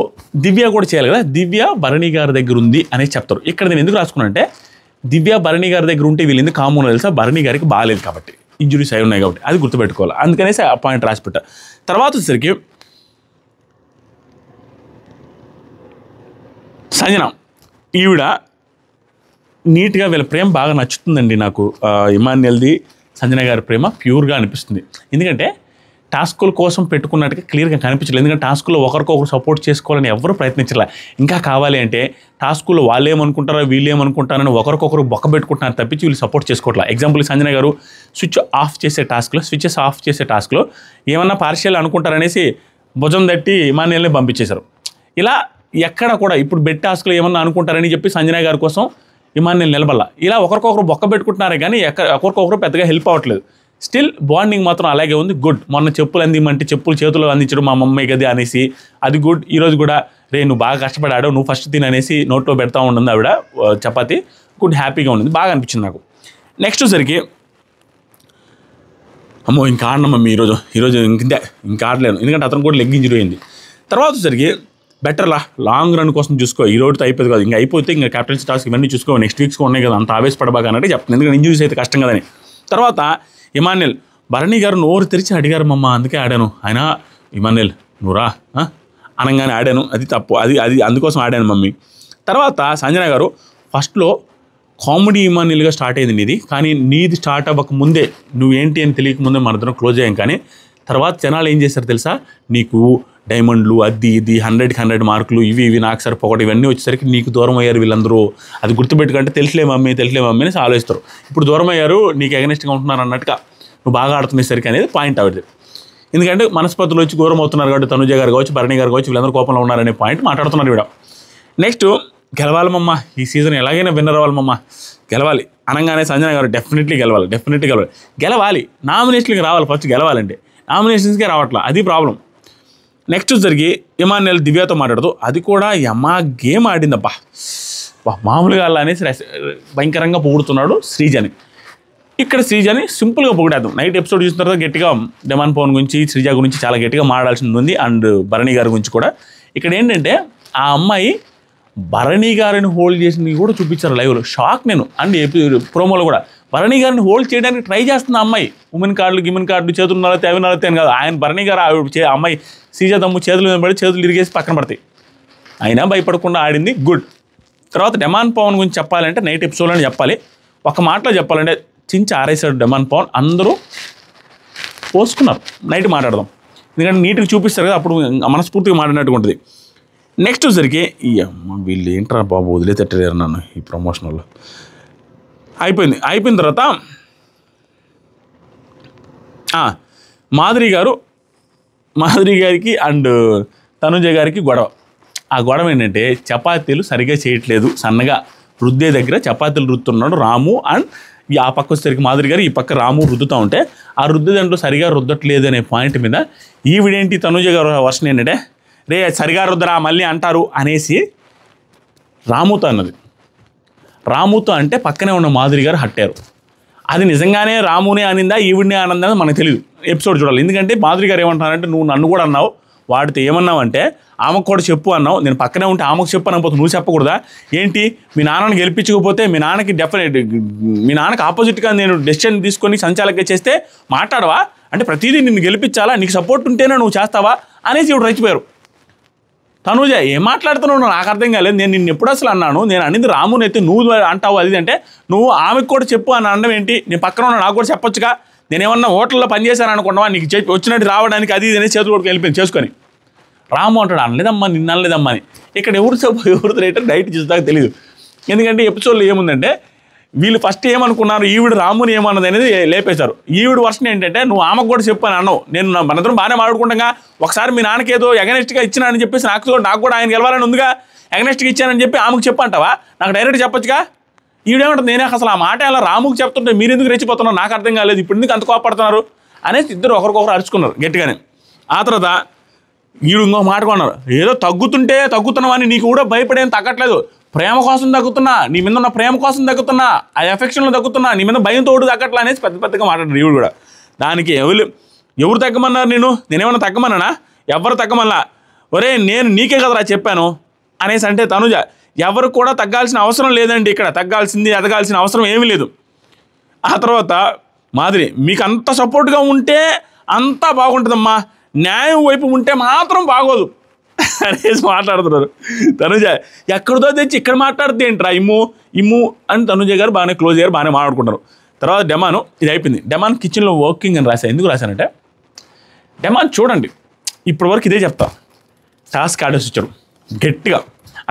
దివ్య కూడా చేయాలి కదా, దివ్య భరణి గారి దగ్గర ఉంది అనేసి చెప్తారు. ఇక్కడ నేను ఎందుకు రాసుకున్నానంటే, దివ్య భరణి గారి దగ్గర ఉంటే వీళ్ళు ఎందుకు కామన్ తెలుసా, భరణి గారికి బాగాలేదు కాబట్టి, ఇంజురీస్ అయి ఉన్నాయి కాబట్టి, అది గుర్తుపెట్టుకోవాలి. అందుకనేసి ఆ పాయింట్ రాసి పెట్టా. తర్వాత వచ్చేసరికి సంజన, ఈవిడ నీట్గా వీళ్ళ ప్రేమ బాగా నచ్చుతుందండి నాకు. ఇమాన్యుయల్ది సంజన గారి ప్రేమ ప్యూర్గా అనిపిస్తుంది. ఎందుకంటే టాస్కుల కోసం పెట్టుకున్నట్టుగా క్లియర్గా కనిపించలేదు. ఎందుకంటే టాస్కుల్లో ఒకరికొకరు సపోర్ట్ చేసుకోవాలని ఎవరు ప్రయత్నించలే. ఇంకా కావాలి అంటే టాస్కుల్లో వాళ్ళు ఏమనుకుంటారో వీళ్ళు ఏమనుకుంటారని ఒకరికొకరు బొక్క పెట్టుకుంటున్నారు తప్పించి వీళ్ళు సపోర్ట్ చేసుకోవట్లే. ఎగ్జాంపుల్ సంజన గారు స్విచెస్ ఆఫ్ చేసే టాస్క్లో ఏమన్నా పార్షియల్ అనుకుంటారనేసి భుజం తట్టి ఇమాన్యుయల్ని పంపించేశారు. ఇలా ఎక్కడ కూడా ఇప్పుడు బెడ్ టాస్క్లో ఏమన్నా అనుకుంటారని చెప్పి సంజన గారి కోసం ఇమాన్యుయల్ నిలబడాల. ఇలా ఒకరికొకరు బొక్క పెట్టుకుంటున్నారే కానీ ఒకరికొకరు పెద్దగా హెల్ప్ అవ్వట్లేదు. స్టిల్ బాండింగ్ మాత్రం అలాగే ఉంది. గుడ్. మొన్న చెప్పులు అందిమంటే చెప్పులు చేతులు అందించడం మా మమ్మీ గది అనేసి అది గుడ్. ఈరోజు కూడా రే నువ్వు బాగా కష్టపడాడు, నువ్వు ఫస్ట్ తిని అనేసి నోట్లో పెడతా ఉంటుంది ఆవిడ చపాతి. గుడ్, హ్యాపీగా ఉంది, బాగా అనిపించింది నాకు. నెక్స్ట్ సరికి అమ్మో ఇంకా ఆడినా మమ్మీ ఈరోజు ఇంకా ఆడలేను, ఎందుకంటే అతను కూడా లెగ్ ఇంజరీ అయింది. తర్వాత సరికి బెటర్లా లాంగ్ రన్ కోసం చూసుకో, ఈ రోజుతో అయిపోతుంది కదా, ఇంకా అయిపోతే ఇంకా క్యాప్టెన్సీ టాస్క్ ఇవన్నీ చూసుకో, నెక్స్ట్ వీక్స్గా ఉన్నాయి కదా, అంత ఆవేశపడబాగా అన్నట్టు చెప్తాను, ఎందుకంటే ఇంజరీస్ అయితే కష్టం కదని. తర్వాత ఇమాన్యుయల్ భరణి గారు నోరు తెరిచి అడిగారు మమ్మ, అందుకే ఆడాను. ఆయన ఇమాన్యుయల్ నువ్వురా అనగానే ఆడాను, అది తప్పు, అది అందుకోసం ఆడాను మమ్మీ. తర్వాత సంజన గారు ఫస్ట్లో కామెడీ ఇమాన్యుయల్గా స్టార్ట్ అయింది నీది, కానీ నీది స్టార్ట్ అవ్వక ముందే నువ్వేంటి అని తెలియక ముందే మన ఇద్దరం క్లోజ్ అయ్యాం. కానీ తర్వాత జనాలు ఏం చేశారు తెలుసా, నీకు డైమండ్లు అది ఇది 100కి 100 మార్కులు ఇవి నాకు సరిపోకటి ఇవన్నీ వచ్చేసరికి నీకు దూరం అయ్యారు వీళ్ళందరూ. అది గుర్తుపెట్టుకుంటే తెలిసలే మమ్మీ అని ఆలోచిస్తారు. ఇప్పుడు దూరం అయ్యారు, నీకు ఎగనెస్ట్గా ఉంటున్నారు అన్నట్టుగా, నువ్వు బాగా ఆడుతునేసరికి అనేది పాయింట్ ఆవిడది. ఎందుకంటే మనస్పతులు వచ్చి దూరం అవుతున్నారు కాబట్టి తనుజ గారు కావచ్చు, భరణి గారు కావచ్చు, వీళ్ళందరూ కోపంలో ఉన్నారనే పాయింట్ మాట్లాడుతున్నారు ఇవిడ. నెక్స్ట్ గెలవాలి మమ్మ, ఈ సీజన్ ఎలాగైనా విన్నర్ అవ్వాలి మమ్మ, గెలవాలి అనగానే సంజన గారు డెఫినెట్లీ గెలవాలి, నామినేషన్కి రావాలి, ఫస్ట్ గెలవాలంటే నామినేషన్స్కే రావట్లా, అది ప్రాబ్లం. నెక్స్ట్ జరిగి ఇమాన్యుయల్ దివ్యతో మాట్లాడుతూ అది కూడా యమ్మా గేమ్ ఆడిందబ్బా మామూలుగా అలా అనేసి భయంకరంగా పొగుడుతున్నాడు శ్రీజని. ఇక్కడ శ్రీజని సింపుల్గా పొగిడేద్దాం. నైట్ ఎపిసోడ్ చూసిన తర్వాత గట్టిగా డెమాన్ పవన్ గురించి, శ్రీజ గురించి చాలా గట్టిగా మాట్లాడాల్సింది ఉంది, అండ్ భరణి గారి గురించి కూడా. ఇక్కడ ఏంటంటే ఆ అమ్మాయి భరణి గారిని హోల్డ్ చేసింది కూడా చూపించారు లైవ్లో. షాక్ నేను అండ్ ప్రోమోలో కూడా. భరణి గారిని హోల్డ్ చేయడానికి ట్రై చేస్తున్న అమ్మాయి, ఉమెన్ కార్డులు చేతులు నలతే అవి నలతే అని కాదు, ఆయన భరణి గారు అమ్మాయి సీజదమ్ము చేతులు మీద పడి చేతులు ఇరిగేసి పక్కన పడతాయి, అయినా భయపడకుండా ఆడింది, గుడ్. తర్వాత డెమాన్ పవన్ గురించి చెప్పాలంటే నైట్ ఎపిసోడ్లో చెప్పాలి. ఒక మాటలో చెప్పాలంటే చించి ఆరేసాడు డెమాన్ పవన్. అందరూ పోసుకున్నారు. నైట్ మాట్లాడదాం, ఎందుకంటే నీట్గా చూపిస్తారు కదా, అప్పుడు మనస్ఫూర్తిగా మాట్లాడినట్టుగా ఉంటుంది. నెక్స్ట్ వచ్చేసరికి ఈ అమ్మ వీళ్ళు ఏంట్రా బాబు వదిలేతట్టలేరు నన్ను ఈ ప్రమోషన్లో. అయిపోయిన తర్వాత మాధురి గారికి అండ్ తనుజ గారికి గొడవ. ఆ గొడవ ఏంటంటే చపాతీలు సరిగ్గా చేయట్లేదు, సన్నగా రుద్దే దగ్గర చపాతీలు రుద్దుతున్నాడు రాము. అండ్ ఆ పక్క వచ్చేసరికి మాధురి గారు, ఈ పక్క రాము రుద్దుతూ ఉంటే ఆ రుద్దే దాంట్లో సరిగా రుద్దట్లేదు అనే పాయింట్ మీద ఈవిడేంటి తనుజ గారు వర్షన్ ఏంటంటే, రే సరిగా రుద్దరా మళ్ళీ అంటారు అనేసి రాముతో అన్నది. రాముతో అంటే పక్కనే ఉన్న మాధురి గారు హట్టారు. అది నిజంగానే రామునే అనిందా ఈవిడినే ఆనందా మనకు తెలియదు, ఎపిసోడ్ చూడాలి. ఎందుకంటే మాధురి గారు ఏమంటారంటే, నువ్వు నన్ను కూడా అన్నావు, వాడితో ఏమన్నావు అంటే ఆమెకు కూడా చెప్పు అన్నావు, నేను పక్కనే ఉంటే ఆమెకు చెప్పు అనకపోతే నువ్వు చెప్పకూడదా ఏంటి? మీ నాన్నని గెలిపించకపోతే మీ నాన్నకి మీ నాన్నకి ఆపోజిట్గా నేను డెసిషన్ తీసుకొని సంచాలకంగా చేస్తే మాట్లాడవా అంటే, ప్రతిదీ నిన్ను గెలిపించాలా, నీకు సపోర్ట్ ఉంటేనే నువ్వు చేస్తావా అనేసి ఇప్పుడు రెచ్చిపోయారు. తనుజ ఏం మాట్లాడుతున్నావు నాకు అర్థం కాలేదు, నేను నిన్ను ఎప్పుడు అసలు అన్నాను, నేను అనింది రాముని అయితే నువ్వు అంటావు అది అంటే, నువ్వు ఆమెకు కూడా చెప్పు అని అనడం ఏంటి? నేను పక్కన ఉన్నా నాకు కూడా చెప్పొచ్చుగా, నేనేమన్నా హోటల్లో పనిచేశాను అనుకున్నావా, నీకు వచ్చినట్టు రావడానికి అది ఇది అనేది చేతులు కొడుకు వెళ్ళిపోయింది చేసుకొని. రాము అంటాడు అనలేదమ్మా నిన్ను అనలేదమ్మా అని. ఇక్కడ ఎవరు రేటర్ డైట్ చూస్తాక తెలియదు. ఎందుకంటే ఎపిసోడ్లో ఏముందంటే, వీళ్ళు ఫస్ట్ ఏమనుకున్నారు, ఈవిడ రాముని ఏమన్నది అనేది లేపేశారు. ఈవిడ వర్షన్ ఏంటంటే, నువ్వు ఆమెకు కూడా చెప్పు అని అన్నావు, నేను మనందరం బాగానే మాట్లాడుకుంటాగా, ఒకసారి మీ నాన్నకి ఏదో ఎగనెస్ట్గా ఇచ్చినానని చెప్పేసి నాకు కూడా ఆయన గెలవాలని ఉందిగా, ఎగనెస్ట్గా ఇచ్చానని చెప్పి ఆమెకు చెప్పంటావా, నాకు డైరెక్ట్ చెప్పొచ్చుగా. ఈవిడేమంటుంది, నేనే అసలు ఆ మాట అలా రాముకు చెప్తుంటే మీరు ఎందుకు రెచ్చిపోతున్నారు నాకు అర్థం కాలేదు, ఇప్పుడు ఎందుకు అంత కోపడుతున్నారు అనేసి ఇద్దరు ఒకరికొకరు అరుచుకున్నారు గట్టిగానే. ఆ తర్వాత ఈవిడ ఇంకో మాట కొన్నారు, ఏదో తగ్గుతున్నావని నీకు కూడా భయపడేం తగ్గట్లేదు, ప్రేమ కోసం తగ్గుతున్నా, నీ మీద ఉన్న ప్రేమ కోసం తగ్గుతున్నా, ఆ ఎఫెక్షన్లో తగ్గుతున్నా, నీ మీద భయం తోడు తగ్గట్లా అనేసి పెద్దగా మాట్లాడారు ఈవిడ కూడా. దానికి ఎవరు తగ్గమన్నారు, నేనేమన్నా తగ్గమన్నానా, ఎవరు తగ్గమన్నా, ఒరే నేను నీకే కదరా చెప్పాను అనేసి అంటే తనుజ, ఎవరు కూడా తగ్గాల్సిన అవసరం లేదండి, ఇక్కడ ఎదగాల్సిన అవసరం ఏమీ లేదు. ఆ తర్వాత మాధురి, మీకు అంత సపోర్ట్గా ఉంటే అంతా బాగుంటుందమ్మా, న్యాయం వైపు ఉంటే మాత్రం బాగోదు అనేసి మాట్లాడుతున్నారు. తనుజ ఎక్కడితో తెచ్చి ఇక్కడ మాట్లాడితే ఏంట్రా ఇమ్ము అని తనుజ గారు బాగానే క్లోజ్ అయ్యారు, బాగానే మాట్లాడుకుంటారు. తర్వాత డెమాను ఇది అయిపోయింది. డెమాన్ కిచెన్లో వర్కింగ్ అని రాశాను. ఎందుకు రాశానంటే, డెమాన్ చూడండి ఇప్పటి వరకు ఇదే చెప్తా, టాస్క్ ఆడేసి వచ్చారు గట్టిగా,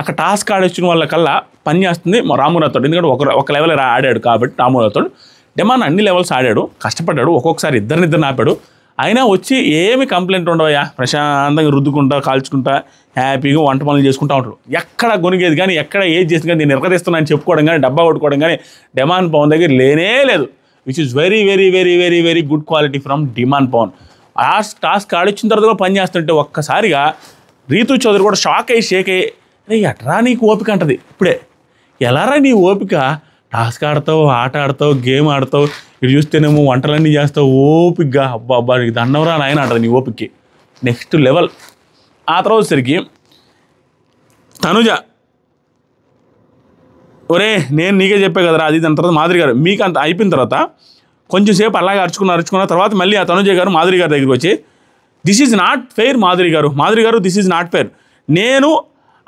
అక్కడ టాస్క్ ఆడొచ్చిన వాళ్ళకల్లా పని చేస్తుంది రామురాథోడ్. ఎందుకంటే ఒక లెవెల్ ఆడాడు కాబట్టి రామురాథోడ్. డెమాన్ అన్ని లెవెల్స్ ఆడాడు, కష్టపడ్డాడు, ఒక్కొక్కసారి ఇద్దరిని ఆపాడు, అయినా వచ్చి ఏమి కంప్లైంట్ ఉండవయ్యా, ప్రశాంతంగా రుద్దుకుంటా కాల్చుకుంటా హ్యాపీగా వంట పనులు చేసుకుంటూ ఉంటాడు. ఎక్కడ కొనిగేది కానీ ఎక్కడ ఏది చేసింది కానీ నేను ఎరగదీస్తున్నా అని చెప్పుకోవడం కానీ డబ్బా కొట్టుకోవడం కానీ డెమాన్ పవన్ దగ్గర లేనే లేదు. Which is very very very very very good quality from demon Pavan. ఆ టాస్క్ ఆడిచ్చిన తర్వాత కూడా పని చేస్తుంటే ఒక్కసారిగా రీతు చౌదరి కూడా షేక్ అయ్యి రే ఎట్రా నీకు ఓపిక అంటది. ఇప్పుడే ఎలారా నీ ఓపిక, టాస్క్ ఆడతావు, ఆట ఆడతావు, గేమ్ ఆడతావు, ఇటు చూస్తేనేమో వంటలన్నీ చేస్తావు ఓపికగా, అబ్బా నీకు దండవరా నాయన అంటది నీ ఓపికకి, నెక్స్ట్ లెవెల్. ఆ తర్వాత వచ్చేసరికి తనుజ, ఒరే నేను నీకే చెప్పే కదరా అది. దాని తర్వాత మాధురి గారు మీకు అంత అయిపోయిన తర్వాత కొంచెం సేపు అలాగే అరుచుకున్న తర్వాత మళ్ళీ ఆ తనుజ గారు మాధురి గారి దగ్గరికి వచ్చి, this is not fair Madhuri గారు దిస్ ఈజ్ నాట్ ఫెయిర్, నేను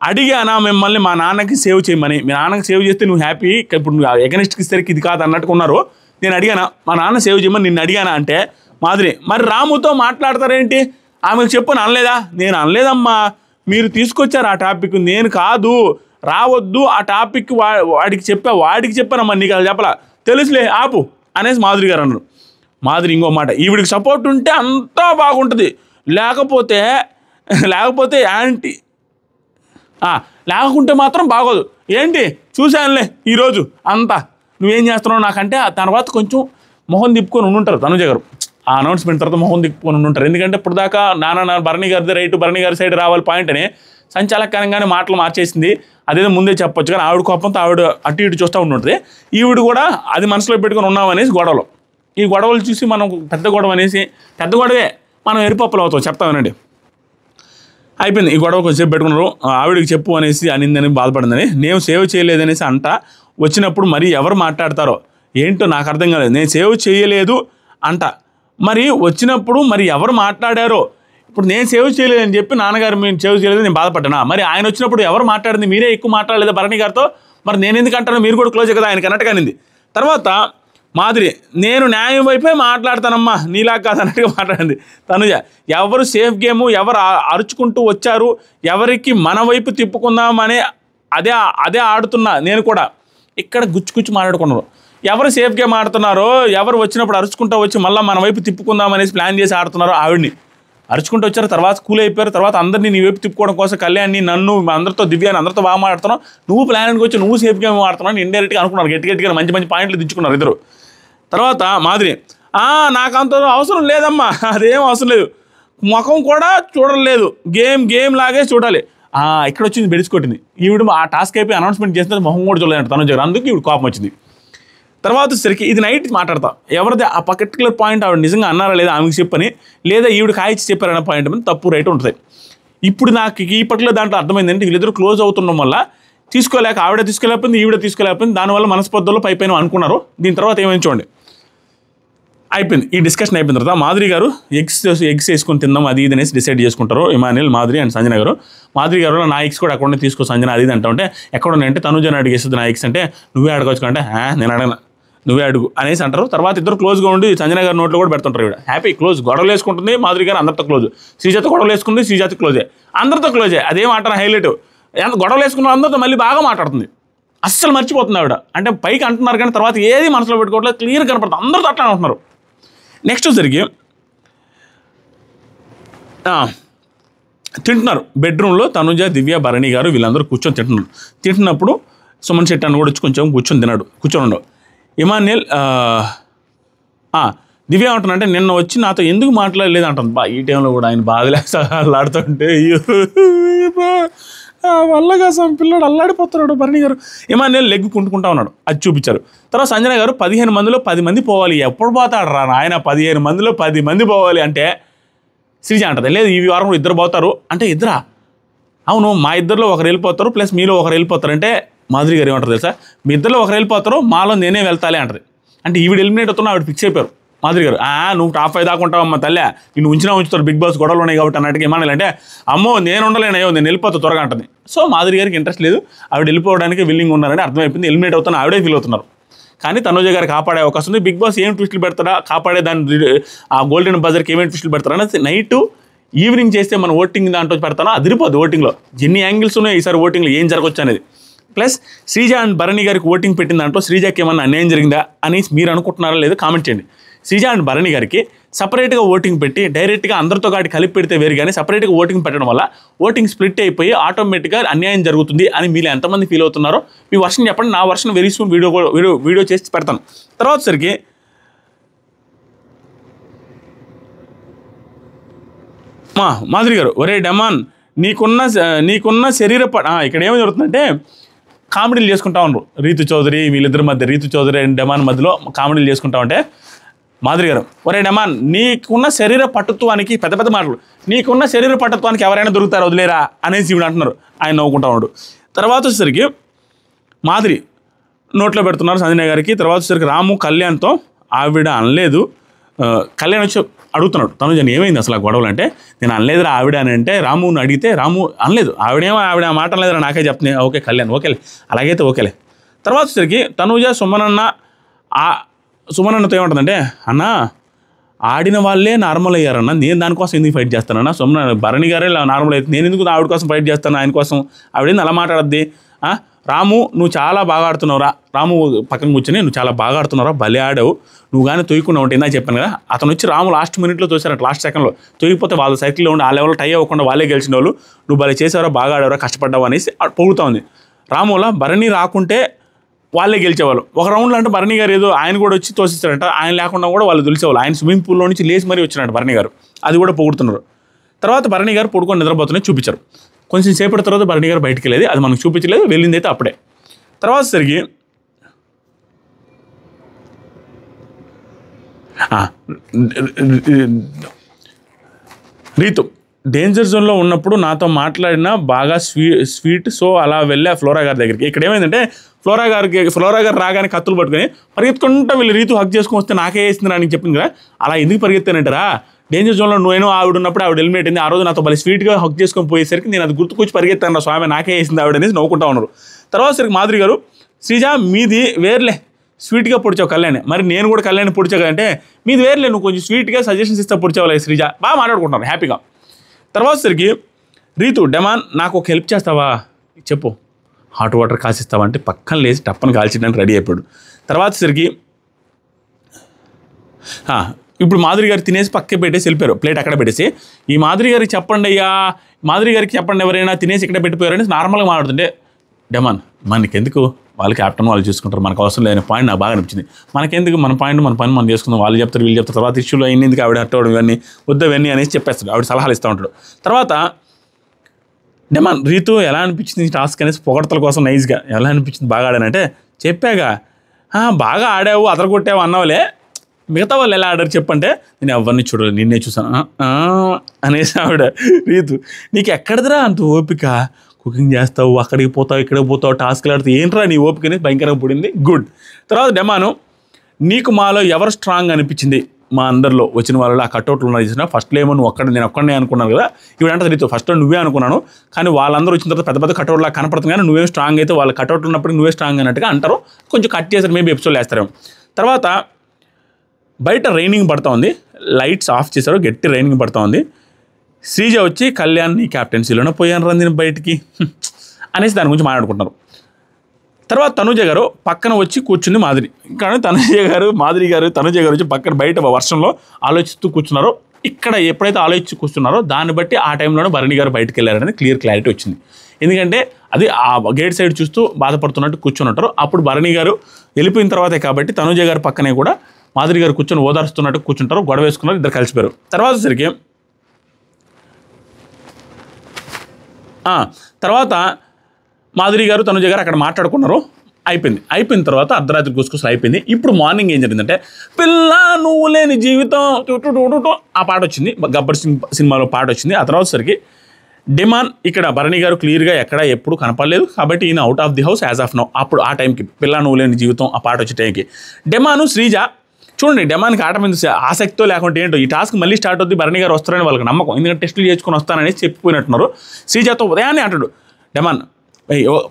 అడిగానా మిమ్మల్ని మా నాన్నకి సేవ్ చేయమని, మీ నాన్నకి సేవ్ చేస్తే నువ్వు హ్యాపీ, ఇప్పుడు నువ్వు ఎగనిస్ట్కి ఇస్తేకి ఇది కాదు అన్నట్టుకున్నారు, నేను అడిగానా మా నాన్న సేవ్ చేయమని నిన్ను అడిగానా అంటే మాధురి, మరి రాముతో మాట్లాడతారేంటి, ఆమెకు చెప్పు అనలేదా, నేను అనలేదమ్మా, మీరు తీసుకొచ్చారు ఆ టాపిక్, నేను కాదు, రావద్దు ఆ టాపిక్ వాడికి చెప్పానమ్మా, నీకు అది చెప్పలా, తెలుసులే ఆపు అనేసి మాధురి గారు అన్నారు. మాధురి ఇంకో మాట, ఈవిడికి సపోర్ట్ ఉంటే అంతా బాగుంటుంది, లేకపోతే యాంటీ లేకుంటే మాత్రం బాగోదు. ఏంటి చూశానులే ఈరోజు అంతా నువ్వేం చేస్తున్నావు నాకంటే. ఆ తర్వాత కొంచెం మొహం తిప్పుకొని ఉండుంటారు తనుజ గారు, ఆ అనౌన్స్మెంట్ తర్వాత మొహం తిప్పుకొని ఉండుంటారు. ఎందుకంటే ఇప్పుడు దాకా నాన్న భరణి గారిది రైట్, భరణి గారి సైడ్ రావాలి పాయింట్ అని సంచాలకంగానే మాటలు మార్చేసింది. అదేదో ముందే చెప్పొచ్చు, కానీ ఆవిడ కోపంతో ఆవిడ అటు ఇటు చూస్తూ ఉంటుంటుంది. ఈవిడ కూడా అది మనసులో పెట్టుకొని ఉన్నామనేసి గొడవలు, ఈ గొడవలు చూసి మనం పెద్ద గొడవ అనేసి, పెద్ద గొడవే మనం ఎరిపప్పులు అవుతాం, చెప్తా వినండి. అయిపోయింది. ఈ గొడవ కొంచెంసేపు పెట్టుకున్నారు. ఆవిడకి చెప్పు అనేసి అనిందని బాధపడిందని. నేను సేవ్ చేయలేదనేసి వచ్చినప్పుడు మరి ఎవరు మాట్లాడతారో ఏంటో నాకు అర్థం కాలేదు. నేను సేవ్ చేయలేదు అంట, మరి వచ్చినప్పుడు మరి ఎవరు మాట్లాడారో. ఇప్పుడు నేను సేవ్ చేయలేదని చెప్పి నాన్నగారు మీరు సేవ్ చేయలేదు నేను బాధపడ్డానా? మరి ఆయన వచ్చినప్పుడు ఎవరు మాట్లాడింది? మీరే ఎక్కువ మాట్లాడలేదా భరణి గారితో? మరి నేను ఎందుకు అంటాను? మీరు కూడా క్లోజే కదా ఆయనకి అన్నట్టుగా అనింది. తర్వాత మాధురి నేను న్యాయం వైపే మాట్లాడతానమ్మా నీలా కాదు అన్నట్టుగా మాట్లాడింది తనుజ. ఎవరు సేఫ్ గేము, ఎవరు అరుచుకుంటూ వచ్చారు, ఎవరికి మన వైపు తిప్పుకుందామనే అదే ఆడుతున్నా నేను కూడా. ఇక్కడ గుచ్చుగుచ్చు మాట్లాడుకున్నారు. ఎవరు సేఫ్ గేమ్ ఆడుతున్నారో, ఎవరు వచ్చినప్పుడు అరుచుకుంటూ వచ్చి మళ్ళీ మన వైపు తిప్పుకుందామనేసి ప్లాన్ చేసి ఆడుతున్నారో ఆవిడ్ని అరుచుకుంటూ వచ్చారు. తర్వాత కూల్ అయిపోయారు. తర్వాత అందరినీ నీ వైపు తిప్పుకోవడం కోసం కళ్యాణ్ని, నన్ను, అందరితో దివ్యాన్ని అందరితో బాగా మాట్లాడుతున్నావు, నువ్వు ప్లాన్కి వచ్చి నువ్వు సేఫ్ గేమ్ ఆడుతున్నావు అని ఇండైరెక్ట్గా అనుకున్నారు. గట్టిగా మంచి పాయింట్లు దించుకున్నారు ఇద్దరు. తర్వాత మాధురి నాకు అంత అవసరం లేదమ్మా, అదేం అవసరం లేదు, ముఖం కూడా చూడలేదు, గేమ్ లాగే చూడాలి. ఇక్కడ వచ్చింది బెడిసికొట్టింది. ఈవిడ ఆ టాస్క్ అయిపోయి అనౌన్స్మెంట్ చేస్తే మొహం కూడా చూడలేదంట తనుజ గారు. అందుకు ఈవిడ కోపం వచ్చింది. తర్వాత వచ్చేసరికి ఇది నైట్ మాట్లాడతా ఎవరిది ఆ పర్టికులర్ పాయింట్ ఆవిడ నిజంగా అన్నారా లేదా ఆమెకి చెప్పని, లేదా ఈవిడ కాయిచ్చి చెప్పారన్న పాయింట్ మీద తప్పు రైట్ ఉంటుంది. ఇప్పుడు నాకు ఈ పర్టికులర్ దాంట్లో అర్థమైందంటే వీళ్ళిద్దరు క్లోజ్ అవుతుండడం వల్ల ఆవిడ తీసుకోలేకపోయింది, ఈవిడ తీసుకోలేకపోయింది, దానివల్ల మనస్పర్ధలో పైపైన అనుకున్నారు. దీని తర్వాత ఏమైంది చూడండి. అయిపోయింది ఈ డిస్కషన్ అయిపోయిన తర్వాత మాధురి గారు ఎగ్స్ వేసుకొని తిందాం అది ఇది అనేసి డిసైడ్ చేసుకుంటారు. ఇమానియల్, మాధురి అండ్ సంజన గారు. మాధురి గారు నా ఎగ్స్ కూడా అక్కడ తీసుకో సంజన అది ఇది అంటే ఎక్కడ ఉన్నాయంటే తనుజని అడిగేస్తుంది నా ఎగ్స్ అంటే నువ్వే అడగవచ్చు అంటే నేను అడగను నువ్వే అడుగు అనేసి అంటారు. తర్వాత ఇద్దరు క్లోజ్గా ఉండి సంజన గారి నోట్లో కూడా పెడుతుంటారు. ఇవిడ హ్యాపీ క్లోజ్ గొడవలు వేసుకుంటుంది. మాధురి గారు అందరితో క్లోజ్, శ్రీజాత గొడవలు వేసుకుంది, శ్రీజాత క్లోజే, అందరితో క్లోజే. అదేం అంటారు హైలైట్, ఎంత గొడవలు వేసుకున్న అందరితో మళ్ళీ బాగా మాట్లాడుతుంది. అస్సలు మర్చిపోతుంది ఆవిడ. అంటే పైకి అంటున్నారు కానీ తర్వాత ఏది మనసులో పెట్టుకోవట్లేదు, క్లియర్ కనపడుతుంది, అందరితో అట్లా అంటున్నారు. నెక్స్ట్ జరిగి తింటున్నారు బెడ్రూమ్లో తనుజ, దివ్య, భరణి గారు వీళ్ళందరూ కూర్చొని తింటున్నప్పుడు సుమన్ శెట్టి అన్న కూడా వచ్చి కొంచెం కూర్చొని ఉండవు. ఇమాన్యుయల్ దివ్య అంటున్నారంటే నిన్న వచ్చి నాతో ఎందుకు మాట్లాడలేదు అంటుంది. ఈ టైంలో కూడా ఆయన బాధలేస్తాడుతుంటే వల్లగా సమ్ పిల్లడు అల్లాడిపోతున్నాడు భరణి గారు. ఇమాన్యుయల్ లెగ్ కుంటుకుంటా ఉన్నాడు, అది చూపించారు. తర్వాత సంజన గారు 15 మందిలో 10 మంది పోవాలి, ఎప్పుడు పోతాడు రా ఆయన 15 మందిలో 10 మంది పోవాలి అంటే శ్రీజ అంటది లేదు ఈ వారం ఇద్దరు పోతారు అంటే ఇద్దరా? అవును మా ఇద్దరిలో ఒకరు వెళ్ళిపోతారు ప్లస్ మీలో ఒకరు వెళ్ళిపోతారు అంటే మాధురి గారు ఏమంటారు తెలుసా, మీ ఇద్దరిలో ఒకరు వెళ్ళిపోతారు మాలో నేనే వెళ్తాలే అంటది. అంటే ఈవిడ ఎలిమినేట్ అవుతున్నా ఆవిడ ఫిక్స్ అయిపోయారు. మాధురి గారు నువ్వు టాప్ 5 దాకా ఉంటావమ్మా తల్లే, నిన్ను ఉంచుతారు బిగ్ బాస్ గొడవలు ఉన్నాయి కాబట్టి అన్నట్టుగా ఏమనాలంటే అమ్మో నేను ఉండలేనయ్యో నేను వెళ్ళిపోతా త్వరగా అంటుంది. సో మాధురి గారికి ఇంట్రెస్ట్ లేదు, ఆవిడ వెళ్ళిపోవడానికి విల్లింగ్ ఉన్నారని అర్థమైపోయింది. ఎలిమినేట్ అవుతాను ఆవిడే ఫీల్ అవుతున్నారు. కానీ తనుజ గారు కాపాడే అవకాశం ఉంది. బిగ్ బాస్ ఏం ట్విస్టులు పెడతారా, కాపాడే దాని ఆ గోల్డెన్ బజర్కి ఏమేమి ట్విస్టులు పెడతారా అనేది నైట్ ఈవినింగ్ చేస్తే మన ఓటింగ్ దాంట్లో పెడతానో అదిరిపోద్ది. ఓటింగ్లో ఎన్ని యాంగిల్స్ ఉన్నాయో ఈసారి ఓటింగ్లో ఏం జరగవచ్చు అనేది. ప్లస్ శ్రీజ అండ్ భరణి గారికి ఓటింగ్ పెట్టిన దాంట్లో శ్రీజకి ఏమన్నా అన్యాయం జరిగిందా అని మీరు అనుకుంటున్నారా లేదో కామెంట్ చేయండి. శ్రీజ అండ్ భరణి గారికి సపరేట్గా ఓటింగ్ పెట్టి డైరెక్ట్గా అందరితో కాటి కలిపి పెడితే వేరు, కానీ సపరేట్గా ఓటింగ్ పెట్టడం వల్ల ఓటింగ్ స్ప్లిట్ అయిపోయి ఆటోమేటిక్గా అన్యాయం జరుగుతుంది అని మీరు ఎంతమంది ఫీల్ అవుతున్నారో మీ వర్షన్ చెప్పండి. నా వర్షన్ వెరీ సూన్ వీడియో చేసి పెడతాను. తర్వాత సరికి మాధురి గారు ఒరే డమాన్ నీకున్న శరీర ఇక్కడ ఏమో జరుగుతుందంటే కామెడీలు చేసుకుంటా ఉన్నారు రీతు చౌదరి వీళ్ళిద్దరి మధ్య, రీతు చౌదరి అండ్ డమాన్ మధ్యలో కామెడీలు చేసుకుంటా ఉంటే మాధురి గారు ఒరే డమాన్ నీకున్న శరీర పట్టుత్వానికి పెద్ద మాటలు, నీకున్న శరీర పట్టుత్వానికి ఎవరైనా దొరుకుతారు వదిలేరా అనేసి ఇవి అంటున్నారు. ఆయన నవ్వుకుంటా ఉన్నాడు. తర్వాత వచ్చేసరికి మాధురి నోట్లో పెడుతున్నారు సంజయ్ గారికి. తర్వాత వచ్చేసరికి రాము కళ్యాణ్తో ఆవిడ అనలేదు, కళ్యాణ్ వచ్చి అడుగుతున్నాడు తనుజని ఏమైంది అసలు ఆ గొడవలు అంటే నేను అనలేదురా ఆవిడ అని అంటే రాముని అడిగితే రాము అనలేదు, ఆవిడ ఆ మాట అనలేదురా నాకే చెప్తున్నాయి. ఓకే కళ్యాణ్ ఓకేలే అలాగైతే ఓకేలే. తర్వాత వచ్చేసరికి తనుజ సుమనన్నతో ఏమంటుందంటే అన్న ఆడిన వాళ్ళే నార్మల్ అయ్యారన్న, నేను దానికోసం ఎందుకు ఫైట్ చేస్తానన్నా, భరణి గారే నార్మల్ అయితే నేను ఎందుకు ఆవిడ కోసం ఫైట్ చేస్తాను, ఆయన కోసం ఆవిడేంది అలా మాట్లాడద్ది. రాము నువ్వు చాలా బాగా ఆడుతున్నావురా, రాము పక్కన కూర్చొని నువ్వు చాలా బాగా ఆడుతున్నావురా, భలే ఆడావు, నువ్వు కానీ తొయ్యకుండా ఉంటే ఇందా చెప్పాను కదా, అతను వచ్చి రాము లాస్ట్ మినిట్లో తోసారంట, లాస్ట్ సెకండ్లో తొయ్యిపోతే వాళ్ళ సైకిల్లో ఉండి ఆ లెవెల్లో టై అవ్వకుండా వాళ్ళే గెలిచిన వాళ్ళు, నువ్వు భలే చేసావరా బాగా ఆడావరా కష్టపడ్డావు అనేసి పొగుడుతూ ఉంది. రాములా భరణి రాకుంటే వాళ్ళే గెలిచేవాళ్ళు. ఒక రౌండ్లో అంటే భరణి గారు ఏదో ఆయన కూడా వచ్చి తోసిస్తారంట, ఆయన లేకుండా కూడా వాళ్ళు గెలిచేవాళ్ళు. ఆయన స్విమ్మింగ్ పూల్లో నుంచి లేచి మరీ వచ్చినట్టు భరణి గారు, అది కూడా పొగుడుతున్నారు. తర్వాత భరణి గారు పడుకొని నిద్రపోతున్నాయి చూపించారు. కొంచెం సేపటి తర్వాత భరణి గారు బయటికి వెళ్ళేది, అది మనకు చూపించలేదు, వెళ్ళింది అయితే అప్పుడే. తర్వాత సరిగి రీతు డేంజర్ జోన్లో ఉన్నప్పుడు నాతో మాట్లాడిన బాగా స్వీట్. సో అలా వెళ్ళా ఫ్లోరా గారి దగ్గరికి. ఇక్కడ ఏమైందంటే ఫ్లోరా గారు రాగానే కత్తులు పట్టుకొని పరిగెత్తుకుంటా వీళ్ళు రీతు హక్ చేసుకొని వస్తే నాకే వేసింది అని చెప్పింది కదా, అలా ఎందుకు పరిగెత్తానంటారా? డేంజర్ జోన్లో నువ్వేనో ఆవిడ ఉన్నప్పుడు ఆవిడ హెల్మెట్ అయింది, ఆ రోజు నాతో భలే స్వీట్గా హక్ చేసుకొని పోయేసరికి నేను అది గుర్తుకొచ్చి పరిగెత్తాను రా స్వామి, నాకే వేసింది ఆవిడ అనేసి నవ్వుకుంటా ఉన్నారు. తర్వాత సరికి మాధురి గారు, శ్రీజ మీది వేర్లే స్వీట్గా పొడిచావు కళ్యాణ్, మరి నేను కూడా కళ్యాణ్ పొడిచావు అంటే మీది వేర్లే, నువ్వు కొంచెం స్వీట్గా సజెషన్స్ ఇస్తా పొడిచావు శ్రీజ. బాగా మాట్లాడుకుంటున్నారు హ్యాపీగా. తర్వాత సరికి రీతు, డెమాన్ నాకు ఒక హెల్ప్ చేస్తావా, చెప్పు. హాట్ వాటర్ కాసిస్తావా అంటే పక్కన లేచి టప్పని కాల్చడానికి రెడీ అయిపోయాడు. తర్వాత సరికి ఇప్పుడు మాధురి గారు తినేసి పక్కే పెట్టేసి వెళ్ళిపోయారు, ప్లేట్ అక్కడ పెట్టేసి. ఈ మాధురి గారికి చెప్పండి అయ్యా, మాధురి గారికి చెప్పండి ఎవరైనా తినేసి ఇక్కడ పెట్టిపోయారని నార్మల్గా మాట్లాడుతుంటే, డెమాన్ మనకెందుకు, వాళ్ళు క్యాప్టెన్ వాళ్ళు చూసుకుంటారు, మనకు అవసరం లేని పాయింట్ నాకు బాగా అనిపించింది. మనకెందుకు, మన పాయింట్ మన పని మనం చేసుకుందాం, వాళ్ళు చెప్తారు వీళ్ళు చెప్తారు, తర్వాత ఇష్యూలో అయింది ఎందుకు ఆవిడ అట్టవడం ఇవన్నీ వద్దవన్నీ అనేసి చెప్పేస్తాడు, ఆవిడ సలహాలు ఇస్తూ ఉంటాడు. తర్వాత డెమాన్ రీతు ఎలా అనిపించింది టాస్క్ అనేసి పొగడతల కోసం నైస్గా ఎలా అనిపించింది, బాగా ఆడానంటే చెప్పాగా, బాగా ఆడావు అదరగొట్టావు అన్నవాళ్ళే, మిగతా వాళ్ళు ఎలా ఆడారు చెప్పంటే నేను ఎవరిని చూడలేదు నిన్నే చూసాను అనేసి ఆవిడ. రీతు నీకు ఎక్కడిదిరా అంత ఓపిక, కుకింగ్ చేస్తావు అక్కడికి పోతావు ఇక్కడికి పోతావు టాస్క్లు ఆడుతావు, ఏంట్రా నీ ఓపిక అనేది భయంకరంగా పుడింది. గుడ్. తర్వాత డెమాను, నీకు మాలో ఎవరు స్ట్రాంగ్ అనిపించింది, మా అందరిలో వచ్చిన వాళ్ళలో ఆ కట్అవుట్లు ఉన్నారు చూసినా, ఫస్ట్లో ఏమో నువ్వు నేను ఒక్కడే అనుకున్నాను కదా, ఇవి అంటే రీతు ఫస్ట్లో నువ్వే అనుకున్నాను, కానీ వాళ్ళందరూ వచ్చిన తర్వాత పెద్ద పెద్ద కట్అవుట్లా కనపడుతుంది, కానీ నువ్వే స్ట్రాంగ్ అయితే వాళ్ళ కట్అవుట్ ఉన్నప్పటికీ నువ్వే స్ట్రాంగ్ అన్నట్టుగా అంటారు, కొంచెం కట్ చేశారు మేబీ ఎపిసోడ్ వేస్తారేమో. తర్వాత బయట రైనింగ్ పడుతూ ఉంది, లైట్స్ ఆఫ్ చేశారు, గట్టి రైనింగ్ పడుతూ ఉంది. శ్రీజ వచ్చి కళ్యాణ్ నీ క్యాప్టెన్సీలోనే పోయాను రా నేను బయటికి అనేసి దాని గురించి మాట్లాడుకుంటున్నారు. తర్వాత తనుజ గారు పక్కన వచ్చి కూర్చుంది మాధురి. కానీ మాధురి గారు తనుజ గారు వచ్చి పక్కన బయట వర్షంలో ఆలోచిస్తూ కూర్చున్నారు. ఇక్కడ ఎప్పుడైతే ఆలోచించి కూర్చున్నారో దాన్ని బట్టి ఆ టైంలోనే భరణి గారు బయటకు వెళ్ళారనేది క్లారిటీ వచ్చింది. ఎందుకంటే అది ఆ గేట్ సైడ్ చూస్తూ బాధపడుతున్నట్టు కూర్చున్నట్టారు. అప్పుడు భరణి గారు వెళ్ళిపోయిన తర్వాతే కాబట్టి తనుజ గారు పక్కనే కూడా మాధురి గారు కూర్చొని ఓదారుస్తున్నట్టు కూర్చుంటారు, గొడవ వేసుకున్నారు, ఇద్దరు కలిసిపోయారు. తర్వాత మాధురి గారు తనుజ గారు అక్కడ మాట్లాడుకున్నారు, అయిపోయిన తర్వాత అర్ధరాత్రి గుసగుసలు అయిపోయింది. ఇప్పుడు మార్నింగ్ ఏం జరిగిందంటే, పిల్ల నువ్వు లేని జీవితం ఆ పాట వచ్చింది, గబ్బర్ సింగ్ సినిమాలో పాట వచ్చింది. ఆ తర్వాత సరికి డెమాన్ ఇక్కడ భరణి గారు క్లియర్గా ఎక్కడ ఎప్పుడు కనపడలేదు కాబట్టి ఈయన out of the house as of now. అప్పుడు ఆ టైంకి పిల్ల నువ్వు లేని జీవితం ఆ పాట వచ్చే టైంకి డెమాను శ్రీజ చూడండి, డెమాన్కి ఆట మీద ఆసక్తితో లేకుంటే ఏంటో ఈ టాస్క్ మళ్ళీ స్టార్ట్ అవుతుంది, భరణి గారు వస్తారని వాళ్ళకి నమ్మకం, ఎందుకంటే టెస్టులు చేసుకుని వస్తాననేసి చెప్పిపోయినట్టున్నారు. శ్రీజతో ఉదయాన్నే అంటాడు డెమాన్,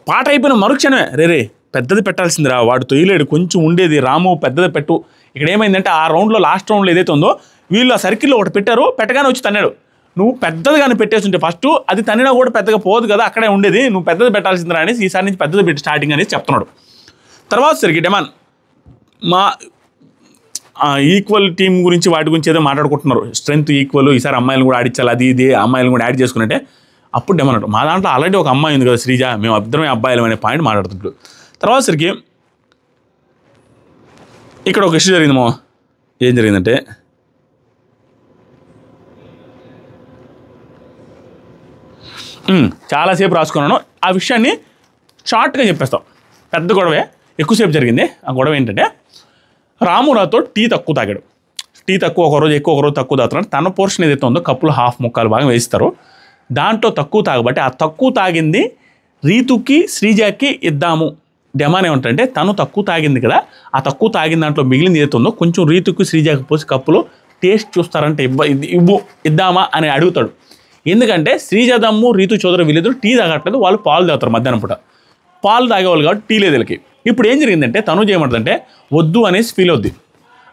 పాట అయిపోయిన మరుక్షణమే రే పెద్దది పెట్టాల్సిందిరా, వాడు తొయ్యలేడు, కొంచెం ఉండేది రాము పెద్దది పెట్టు. ఇక్కడ ఏమైందంటే ఆ రౌండ్లో లాస్ట్ రౌండ్లో ఏదైతే ఉందో వీళ్ళు ఆ సర్కిల్లో ఒకటి పెట్టారు, పెట్టగానే వచ్చి తన్నాడు. నువ్వు పెద్దది కానీ పెట్టేస్తుంటే ఫస్ట్ అది తన్నినా కూడా పెద్దగా పోదు కదా, అక్కడే ఉండేది, నువ్వు పెద్దది పెట్టాల్సిందిరా అనేసి ఈసారి నుంచి పెద్దది పెట్టి స్టార్టింగ్ అనేసి చెప్తున్నాడు. తర్వాత సరికి డెమాన్ మా ఈక్వల్ టీం గురించి వాటి గురించి ఏదో మాట్లాడుకుంటున్నారు, స్ట్రెంత్ ఈక్వల్, ఈసారి అమ్మాయిలు కూడా ఆడించాలి, అది ఇది అమ్మాయిలు కూడా యాడ్ చేసుకున్నట్టే. అప్పుడు డెమాన్ మా దాంట్లో ఆల్రెడీ ఒక అమ్మాయి ఉంది కదా శ్రీజ, మేము ఇద్దరమే అబ్బాయిలు అనే పాయింట్ మాట్లాడుతుంటాడు. తర్వాత సరికి ఇక్కడ ఒక ఇష్యూ జరిగిందేమో, ఏం జరిగిందంటే చాలాసేపు రాసుకున్నాను, ఆ విషయాన్ని షార్ట్గా చెప్పేస్తాం. పెద్ద గొడవే, ఎక్కువసేపు జరిగింది. ఆ గొడవ ఏంటంటే రామురాతో టీ తక్కువ తాగాడు, టీ తక్కువ ఒకరోజు ఎక్కువ ఒకరోజు తక్కువ తాగుతున్నాడు. తన పోర్షన్ ఏదైతే ఉందో కప్పులు హాఫ్ ముక్కాలు భాగం వేస్తారు, దాంట్లో తక్కువ తాగబట్టి ఆ తక్కువ తాగింది రీతుకి శ్రీజకి ఇద్దాము. డెమాన్ ఏమంటే తను తక్కువ తాగింది కదా, ఆ తక్కువ తాగిన దాంట్లో మిగిలింది ఏదైతే ఉందో కొంచెం రీతుకి శ్రీజకి పోసి కప్పులో టేస్ట్ చూస్తారంటే ఇద్దామా అని అడుగుతాడు. ఎందుకంటే శ్రీజ దమ్ము రీతు చౌదరి వీళ్ళిద్దరు టీ తాగట్లేదు, వాళ్ళు పాలు తాగుతారు మధ్యాహ్నం పూట, పాలు తాగేవాళ్ళు కాబట్టి టీ లేదు వీళ్ళకి. ఇప్పుడు ఏం జరిగిందంటే తనుజ ఏమంటుందంటే వద్దు అనేసి ఫీల్ అవుద్ది,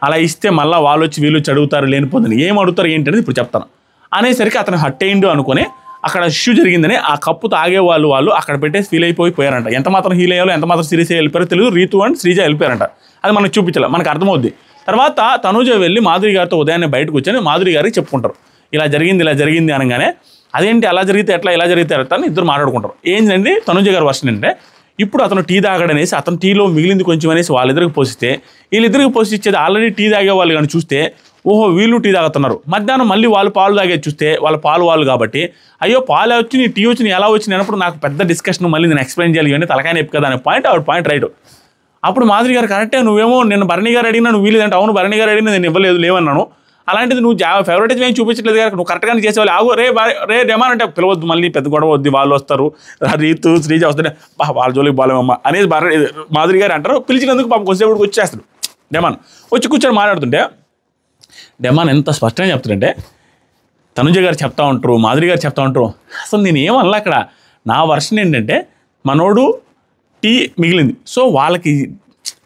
అలా ఇస్తే మళ్ళీ వాళ్ళు వచ్చి వీళ్ళు వచ్చి అడుగుతారు లేనిపోతుంది, ఏం అడుగుతారు ఏంటనేది ఇప్పుడు చెప్తాను అనేసరికి అతను హట్ అయ్యిండు అనుకుని అక్కడ ఇష్యూ జరిగిందని ఆ కప్పు తాగే వాళ్ళు అక్కడ పెట్టేసి ఫీల్ అయిపోయారంట. ఎంత మాత్రం హీల్ అయ్యాలో ఎంత మాత్రం సీరియస్ అయ్యి వెళ్ళిపోయారో తెలియదు, రీతు అండ్ శ్రీజ వెళ్ళిపోయారంట, అది మనకు చూపించాలి, మనకు అర్థమవుద్ది. తర్వాత తనుజ వెళ్ళి మాధురి గారితో ఉదయాన్నే బయటకు వచ్చి మాధురి గారికి చెప్పుకుంటారు, ఇలా జరిగింది అనగానే అదేంటి అలా జరిగితే ఎట్లా ఇలా జరిగితే ఎట్లా అని ఇద్దరు మాట్లాడుకుంటారు. ఏంటంటే తనుజ గారు వర్షన్ అంటే ఇప్పుడు అతను టీ తాగడనేసి అతను టీలో మిగిలింది కొంచెం అనేసి వాళ్ళిద్దరికి పోసిస్తే వీళ్ళిద్దరికి పోసి ఇచ్చేది ఆల్రెడీ టీ తాగే వాళ్ళు కానీ చూస్తే ఓహో వీళ్ళు టీ తాగుతున్నారు, మధ్యాహ్నం మళ్ళీ వాళ్ళు పాలు తాగేది చూస్తే వాళ్ళ పాలు వాళ్ళు కాబట్టి అయ్యో పాలు వచ్చి టీ వచ్చి ఎలా వచ్చింది అన్నప్పుడు నాకు పెద్ద డిస్కషన్ మళ్ళీ నేను ఎక్స్ప్లెయిన్ చేయాలి ఇవన్నీ తలకాయ నొప్పి కదా అనే పాయింట్ ఆవిడ పాయింట్ రైట్. అప్పుడు మాధురి గారు కరెక్టే, నువ్వేమో నేను భరణి గారు అడిగినా నువ్వు వీలేదంటే, అవును భరణి గారు అడిగినా నేను ఇవ్వలేదు లేవన్నాను, అలాంటిది నువ్వు ఫేవరెటిజం ఏం చూపించట్లేదు కదా, నువ్వు కరెక్ట్గానే చేసేవాళ్ళు. ఆగు రే డెమాన్ అంటే పిలవద్దు, మళ్ళీ పెద్ద గొడవ వద్దు, వాళ్ళు వస్తారు, రీతు శ్రీజ వస్తుంటే వాళ్ళ జోలికి బాలేమమ్మ అనేది మాధురి గారు అంటారు. పిలిచినందుకు పాపం కొద్దిసేపు వచ్చేస్తాడు డెమాన్. వచ్చి కూర్చొని మాట్లాడుతుంటే డెమాన్ ఎంత స్పష్టంగా చెప్తాడంటే, తనుజ గారు చెప్తా ఉంటారు, మాధురి గారు చెప్తా ఉంటారు, అసలు నేను ఏమన్నా అక్కడ నా వర్షన్ ఏంటంటే మనోడు టీ మిగిలింది, సో వాళ్ళకి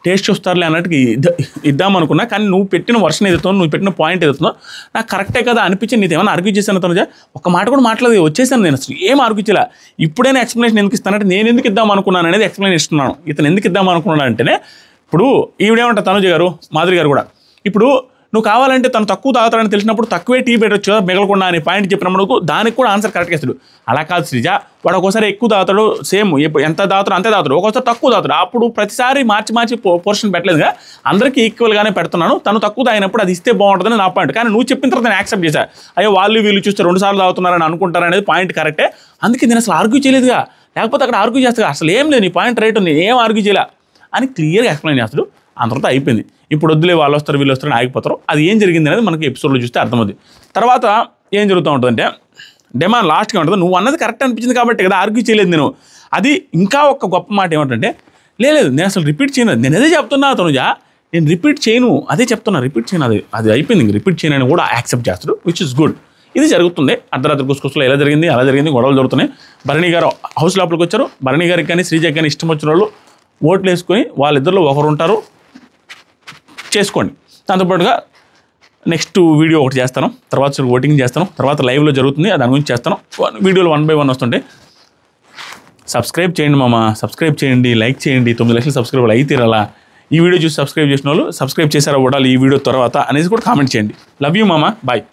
టేస్ట్ చూస్తారులే అన్నట్టుగా ఇద్దామనుకున్నా. కానీ నువ్వు పెట్టిన వర్షన్ ఏదైతుందో, నువ్వు పెట్టిన పాయింట్ ఏదైతుందో నాకు కరెక్టే కదా అనిపించి నీకు ఏమైనా ఆర్గ్యూ చేశాను తనుజ, ఒక మాట కూడా మాట్లాడదు, వచ్చేసాను నేను, అసలు ఏం ఆర్గ్యూ చేయాల. ఇప్పుడైనా ఎక్స్ప్లెనేషన్ ఎందుకు ఇస్తానంటే నేను ఎందుకు ఇద్దాం అనుకున్నాను అనేది ఎక్స్ప్లెయిన్ ఇస్తున్నాను. ఇతను ఎందుకు ఇద్దాం అనుకున్నాను అంటేనే, ఇప్పుడు ఈవిడేమంటారు తనుజ గారు, మాధురి గారు కూడా, ఇప్పుడు నువ్వు కావాలంటే తను తక్కువ తాగుతాడని తెలిసినప్పుడు తక్కువే టీ పెట్టచ్చు మిగలకుండా అనే పాయింట్ చెప్పినప్పుడు దానికి కూడా ఆన్సర్ కరెక్ట్గా ఇస్తాడు. అలా కాదు శ్రీజ, వాడు ఒక్కోసారి ఎక్కువ తాగుతాడు, సేమ్ ఎంత తాగుతాడు అంతే తాగుతాడు, ఒక్కోసారి తక్కువ తాగుతాడు, అప్పుడు ప్రతిసారి మార్చి పోర్షన్ పెట్టలేదుగా, అందరికీ ఈక్వల్గానే పెడుతున్నాను, తను తక్కువ తాగినప్పుడు అది ఇస్తే బాగుంటుందని నా పాయింట్. కానీ నువ్వు చెప్పిన తర్వాత నేను యాక్సెప్ట్ చేశా, అయ్యో వాళ్ళు వీళ్ళు చూస్తే 2 సార్లు తాగుతున్నారని అనుకుంటారు అనేది పాయింట్ కరెక్టే, అందుకే నేను అసలు ఆర్గ్యూ చేయలేదుగా, లేకపోతే అక్కడ ఆర్గ్యూ చేస్తా అసలు ఏం లేదు, నీ పాయింట్ రైట్ ఉంది, ఏం ఆర్గ్యూ చేయలే అని క్లియర్గా ఎక్స్ప్లెయిన్ చేస్తాడు. అంతతో అయిపోయింది. ఇప్పుడు వద్దులే వాళ్ళు వస్తారు వీళ్ళు వస్తారని ఆగిపోతారు. అది ఏం జరిగింది అనేది మనకి ఎపిసోడ్లో చూస్తే అర్థమవుతుంది. తర్వాత ఏం జరుగుతూ ఉంటుందంటే డెమాన్ లాస్ట్గా ఉంటుంది, నువ్వు అన్నది కరెక్ట్ అనిపించింది కాబట్టి కదా ఆర్గ్యూ చేయలేదు నేను. అది ఇంకా ఒక గొప్ప మాట ఏమంటే, లేదు నేను అసలు రిపీట్ చేయను, నేను అదే చెప్తున్నా తనుజా, నేను రిపీట్ చేయను, అదే చెప్తున్నా, రిపీట్ చేయను, అది అయిపోయింది, ఇంక రిపీట్ చేయను అని కూడా యాక్సెప్ట్ చేస్తాడు, విచ్ ఇస్ గుడ్. ఇది జరుగుతుంది అర్ధరాత్రి గుసగుసలో ఎలా జరిగింది అలా జరిగింది, గొడవలు జరుగుతున్నాయి. భరణి గారు హౌస్ లోపలికి వచ్చారు, భరణి గారికి కానీ శ్రీజకి కానీ ఇష్టం వచ్చిన వాళ్ళు ఓట్లు వేసుకొని వాళ్ళిద్దరిలో ఒకరు ఉంటారు, చేసుకోండి. దాంతోపాటుగా నెక్స్ట్ వీడియో ఒకటి చేస్తాను, తర్వాత ఓటింగ్ చేస్తాను, తర్వాత లైవ్లో జరుగుతుంది దాని గురించి చేస్తాను. వీడియోలు 1 by 1 వస్తుంటాయి. సబ్స్క్రైబ్ చేయండి మామ, సబ్స్క్రైబ్ చేయండి, లైక్ చేయండి. 9 లక్షల సబ్స్క్రైబర్లు అయితే తీరాలా. ఈ వీడియో చూసి సబ్స్క్రైబ్ చేసిన వాళ్ళు సబ్స్క్రైబ్ చేశారా ఓడాలి ఈ వీడియో తర్వాత అనేది కూడా కామెంట్ చేయండి. లవ్ యూ మామ, బాయ్.